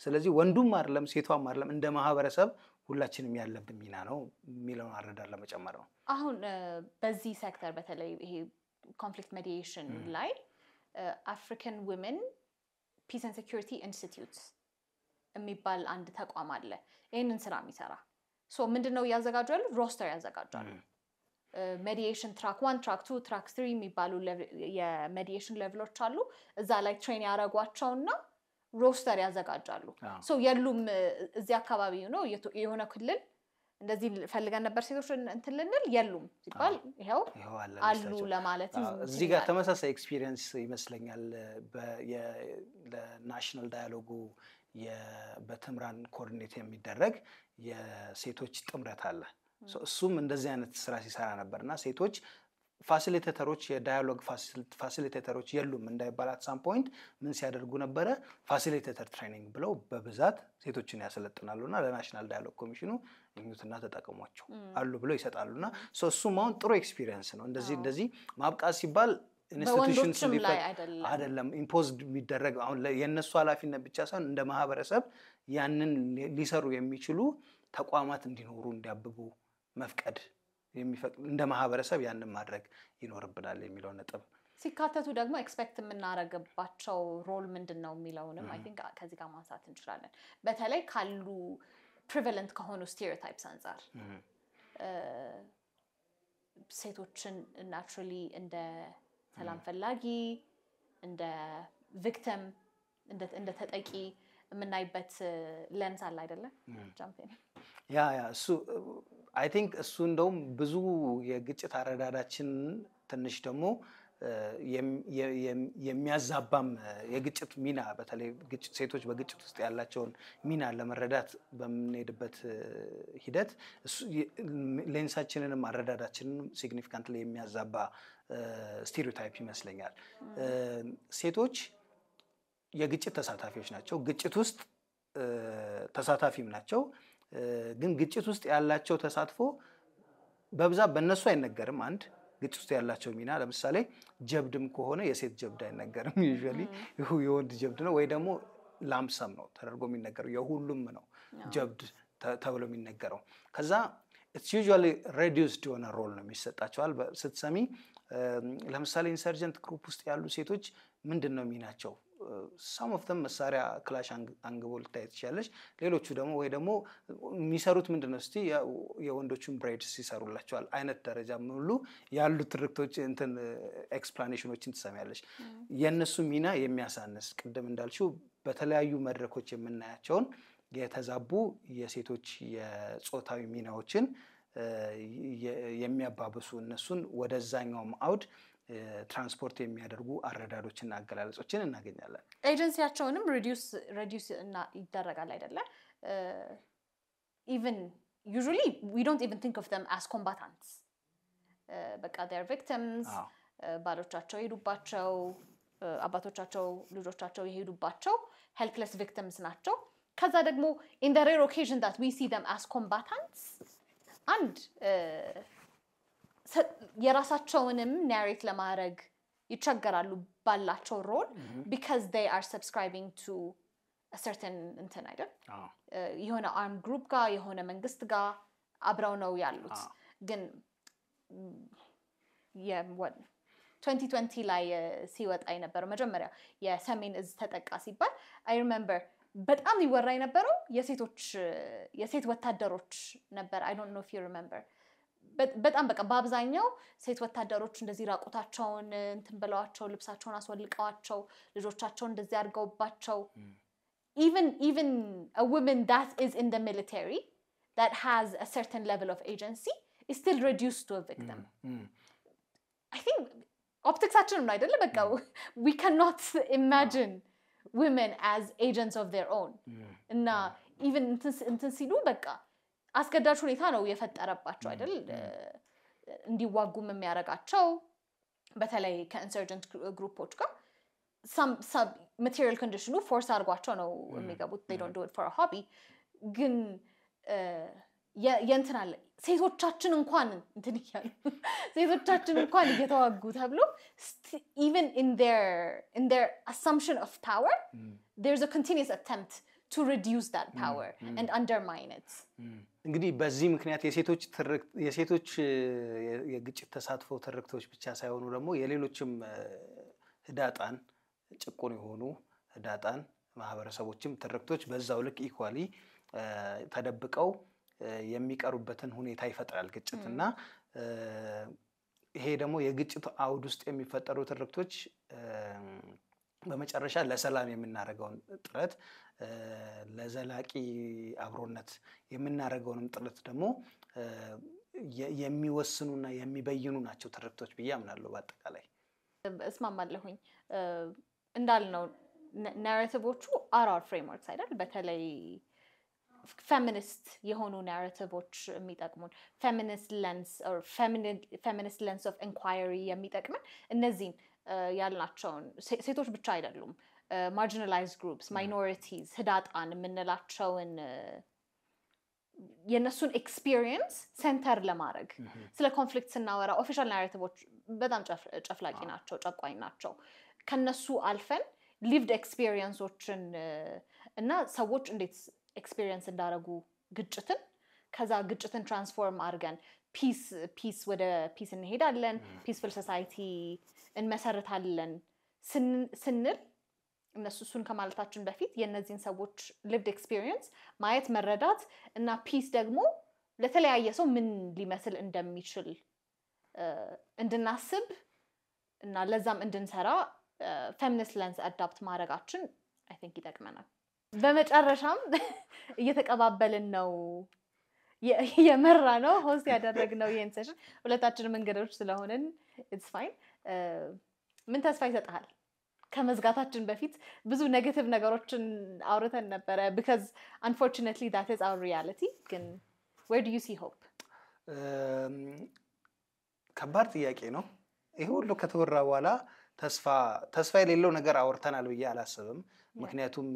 ስለዚህ ወንዱም አይደለም ሴቷም አይደለም እንደ ማህበረሰብ ሁላችንም ያለብን ሚና ነው የሚለውን አረዳድ ለመጨመር ነው አሁን በዚህ ሴክተር በተለይ ይሄ ኮንፍሊክት ሜዲዬሽን ላይ አፍሪካን ዊመን ፒስ ኤንድ ሴኩሪቲ ኢንስቲትዩት የሚባል አንድ ተቋም አለ ይሄንን ስራ የሚሰራ ምንድነው ያዘጋጁ ያሉት ሮስተር ያዘጋጃሉ mediation track 1 track 2 track 3 የሚባሉ የሜዲዬሽን ሌቭሎች አሉ እዛ ላይ ትሬን ያረጋቸውና ሮስተር ያዘጋጃሉ የሉም እዚህ አካባቢ ነው የሆነ ክልል እንደዚህ ፈልገን ነበር ሴቶች እንትን ልንል የሉም ሲባል ይሄው አሉ ለማለት እዚህ ጋር ተመሳሳይ ኤክስፒሪየንስ ይመስለኛል ለናሽናል ዳያሎጉ በትምራን ኮኦርዲኔት የሚደረግ የሴቶች ጥምረት አለ እሱም እንደዚህ አይነት ስራ ሲሰራ ነበርና ሴቶች ፋሲሊቴተሮች የዳያሎግ ፋሲሊቴተሮች የሉም እንዳይባል at some point ምን ሲያደርጉ ነበር ፋሲሊቴተር ትሬኒንግ ብለው በብዛት ሴቶችን ያሰለጥናሉና ለናሽናል ዳያሎግ ኮሚሽኑ እኙትና ተጠቅሟቸው አሉ ብለው ይሰጣሉና እሱም አሁን ጥሩ ኤክስፒሪየንስ ነው እንደዚህ ማብቃት ሲባል ኢንስቲትዩሽንስ አይደለም ኢምፖዝድ የሚደረግ አሁን የነሱ ኃላፊነት ብቻ ሳይሆን እንደ ማህበረሰብ ያንን ሊሰሩ የሚችሉ ተቋማት እንዲኖሩ እንዲያብቡ መፍቀድ የሚፈቅድ እንደ ማህበረሰብ ያንን ማድረግ ይኖርብናል የሚለው ነጥብ ሲካተቱ ደግሞ ኤክስፔክት የምናረጋባቸው ሮል ምንድነው የሚለውንም አይ ቲንክ ከዚህ ጋር ማንሳት እንችላለን በተለይ ካሉ prevalent ከሆኑ stereotypes አንፃር ሴቶችን naturally እንደ ሰላም ፈላጊ እንደ victim እንደ ተጠቂ የምናይበት ሌንስ አለ አይደለ ጃምፒን ያ እሱ አይ ቲንክ እሱ እንደውም ብዙ የግጭት አረዳዳችን ትንሽ ደግሞ የሚያዛባም የግጭት ሚና በተለይ ግጭት ሴቶች በግጭት ውስጥ ያላቸውን ሚና ለመረዳት በምንሄድበት ሂደት ሌንሳችንንም አረዳዳችንንም ሲግኒፊካንትሊ የሚያዛባ ስቴሪዮታይፕ ይመስለኛል ሴቶች የግጭት ተሳታፊዎች ናቸው ግጭት ውስጥ ተሳታፊም ናቸው ግን ግጭት ውስጥ ያላቸው ተሳትፎ በብዛት በእነሱ አይነገርም አንድ ግጭት ውስጥ ያላቸው ሚና ለምሳሌ ጀብድም ከሆነ የሴት ጀብድ አይነገርም ዩዥዋሊ የወንድ ጀብድ ነው ወይ ደግሞ ላምሰም ነው ተደርጎ የሚነገረው የሁሉም ነው ጀብድ ተብሎ የሚነገረው ከዛ it's usually reduced የሆነ ሮል ነው የሚሰጣቸዋል ስትሰሚ ለምሳሌ ኢንሰርጀንት ግሩፕ ውስጥ ያሉ ሴቶች ምንድነው ሚናቸው some of them መሳሪያ ክላሽ አንግቦል ታይትቻለሽ ሌሎቹ ደግሞ ወይ ደግሞ የሚሰሩት ምንድነው እስቲ የወንዶቹን ብሬድስ ይሰሩላቸዋል አይነት ደረጃ ሙሉ ያሉ ትርክቶች እንትን ኤክስፕላኔሽኖችን ትሰሚያለሽ የነሱ ሚና የሚያሳንስ ቅድም እንዳልሽው በተለያዩ መድረኮች የምናያቸውን የተዛቡ የሴቶች የጾታዊ ሚናዎችን የሚያባብሱ እነሱን ወደዛኛው አውድ ትራንስፖርት የሚያደርጉ አረዳዶችና አገላለጾችን እናገኛለን ኤጀንሲያቸውንም reduce እና ይደረጋል አይደለ even usually we don't even think of them as combatants በቃ they are victims ባሎቻቸው ይሄዱባቸው አባቶቻቸው ልጆቻቸው ይሄዱባቸው helpless victims ናቸው ከዛ ደግሞ in the rare occasion that we see them as combatants and የራሳቸውንም ናሬት ለማድረግ ይቸገራሉ ባላቸው ሮል because they are subscribing to a certain እንትን አይደል የሆነ አርም ግሩፕ ጋር የሆነ መንግስት ጋር አብረው ነው ያሉት ግን 2020 ላይ ሲወጣ የነበረው መጀመሪያ የሰሜን እዝ ተጠቃ ሲባል I remember በጣም ይወራ የነበረው የሴት ወታደሮች ነበር I don't know if you remember በጣም በቃ በአብዛኛው ሴት ወታደሮች እንደዚህ ራቁታቸውን እንትን ብለዋቸው ልብሳቸውን አስወልቀዋቸው ልጆቻቸውን እንደዚህ አድርገውባቸው even a woman that is in the military that has a certain level of agency is still reduced to a victim I think optics-አችን ነው አይደለ በቃ we cannot imagine women as agents of their own እና even እንትን ሲሉ በቃ አስገዳጅ ሁኔታ ነው የፈጠረባቸው አይደል እንዲዋጉም የሚያረጋቸው በተለይ ከኢንሰርጀንት ግሩፖች ጋር some material condition force አርጓቸው ነው የሚገቡት they don't do it for a hobby ግን የእንትናለ ሴቶቻችን እንኳን እንትን ይያሉ ሴቶቻችን እንኳን እየተዋጉ ተብሎ even in their assumption of power there's a continuous attempt to reduce that power and undermine it እንግዲህ በዚህ ምክንያት የሴቶች የግጭት ተሳትፎ ትርክቶች ብቻ ሳይሆኑ ደግሞ የሌሎችም ህዳጣን ጭቁን የሆኑ ህዳጣን ማህበረሰቦችም ትርክቶች በዛው ልክ ኢኳሊ ተደብቀው የሚቀሩበትን ሁኔታ ይፈጥራል ግጭትና ይሄ ደግሞ የግጭት አውድ ውስጥ የሚፈጠሩ ትርክቶች በመጨረሻ ለሰላም የምናደርገውን ጥረት ለዘላቂ አብሮነት የምናደርገውን ጥረት ደግሞ የሚወስኑና የሚበይኑ ናቸው ትርክቶች ብዬ አምናለሁ። በአጠቃላይ እስማማለሁኝ። እንዳልነው ናሬቲቮቹ አር ፍሬምወርክስ አይደል? በተለይ ፌሚኒስት የሆኑ ናሬቲቮች የሚጠቅሙን ፌሚኒስት ሌንስ ኦፍ ኢንኳይሪ የሚጠቅመን እነዚህን ያልናቸውን ሴቶች ብቻ አይደሉም፣ ማርጂናላይዝድ ግሩፕስ፣ ማይኖሪቲዝ፣ ህዳጣን የምንላቸውን የነሱን ኤክስፒሪየንስ ሴንተር ለማድረግ ስለ ኮንፍሊክት ስናወራ ኦፊሻል ናሬቲቮች በጣም ጨፍላቂ ናቸው፣ ጨቋኝ ናቸው። ከነሱ አልፈን ሊቭድ ኤክስፒሪየንሶችን እና ሰዎች እንዴት ኤክስፒሪየንስ እንዳደረጉ ግጭትን ከዛ ግጭትን ትራንስፎርም አድርገን ፒስ ወደ ፒስ እንሄዳለን፣ ፒስፉል ሶሳይቲ እንመሰርታለን ስንል እነሱ እሱን ከማለታችን በፊት የእነዚህን ሰዎች ሊቭድ ኤክስፒሪየንስ ማየት መረዳት እና ፒስ ደግሞ ለተለያየ ሰው ምን ሊመስል እንደሚችል እንድናስብ እና ለዛም እንድንሰራ ፌሚኒስት ሌንስ አዳፕት ማድረጋችን አይ ቲንክ ይጠቅመናል። በመጨረሻም እየተቀባበልን ነው የመራ ነው ሆስት ያደረግነው ይሄን ሴሽን ሁለታችንም እንግዶች ስለሆነን ኢትስ ፋይን። ምን ተስፋ ይሰጣል? ከመዝጋታችን በፊት ብዙ ኔጌቲቭ ነገሮችን አውርተን ነበረ because unfortunately that is our reality። ግን where do you see hope? ከባድ ጥያቄ ነው። ይሄ ሁሉ ከተወራ በኋላ ተስፋ የሌለው ነገር አውርተናል ብዬ አላስብም። ምክንያቱም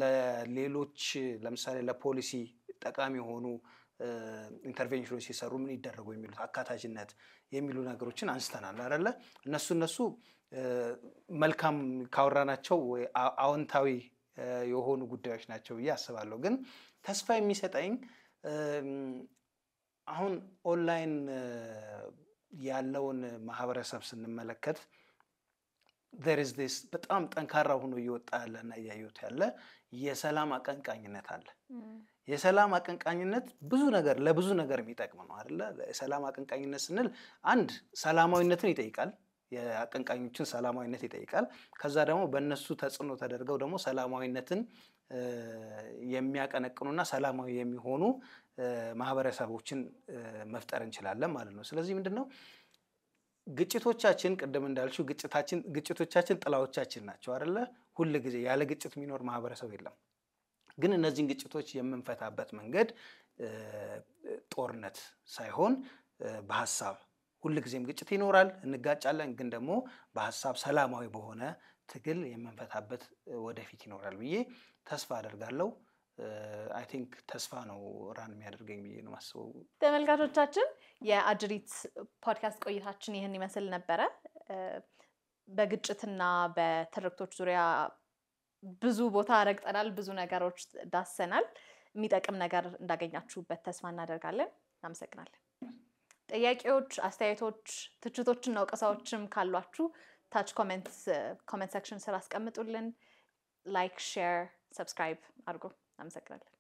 ለሌሎች ለምሳሌ ለፖሊሲ ጠቃሚ የሆኑ ኢንተርቬንሽኖች ሲሰሩ ምን ይደረጉ የሚሉት አካታችነት የሚሉ ነገሮችን አንስተናል አይደለ? እነሱ መልካም ካወራናቸው ወይ አዎንታዊ የሆኑ ጉዳዮች ናቸው ብዬ አስባለሁ። ግን ተስፋ የሚሰጠኝ አሁን ኦንላይን ያለውን ማህበረሰብ ስንመለከት there is this በጣም ጠንካራ ሆኖ እየወጣ ያለና እያየሁት ያለ የሰላም አቀንቃኝነት አለ። የሰላም አቀንቃኝነት ለብዙ ነገር የሚጠቅም ነው አይደለ? የሰላም አቀንቃኝነት ስንል አንድ ሰላማዊነትን ይጠይቃል፣ የአቀንቃኞችን ሰላማዊነት ይጠይቃል። ከዛ ደግሞ በእነሱ ተጽዕኖ ተደርገው ደግሞ ሰላማዊነትን የሚያቀነቅኑና ሰላማዊ የሚሆኑ ማህበረሰቦችን መፍጠር እንችላለን ማለት ነው። ስለዚህ ምንድነው ግጭቶቻችን ቅድም እንዳልሽው ግጭቶቻችን ጥላዎቻችን ናቸው አይደለ? ሁሉ ጊዜ ያለ ግጭት የሚኖር ማህበረሰብ የለም። ግን እነዚህን ግጭቶች የምንፈታበት መንገድ ጦርነት ሳይሆን በሐሳብ ሁሉ ጊዜም ግጭት ይኖራል፣ እንጋጫለን። ግን ደግሞ በሐሳብ ሰላማዊ በሆነ ትግል የምንፈታበት ወደፊት ይኖራል ብዬ ተስፋ አደርጋለሁ። አይ ቲንክ ተስፋ ነው ራን የሚያደርገኝ ብዬ ነው ማስበው። ተመልካቾቻችን የአጅሪት ፖድካስት ቆይታችን ይህን ይመስል ነበረ። በግጭትና በትርክቶች ዙሪያ ብዙ ቦታ ረግጠናል፣ ብዙ ነገሮች ዳሰናል። የሚጠቅም ነገር እንዳገኛችሁበት ተስፋ እናደርጋለን። እናመሰግናለን። ጥያቄዎች፣ አስተያየቶች፣ ትችቶችና ወቀሳዎችም ካሏችሁ ታች ኮሜንት ሴክሽን ስር አስቀምጡልን። ላይክ፣ ሼር፣ ሰብስክራይብ አድርጉ። እናመሰግናለን።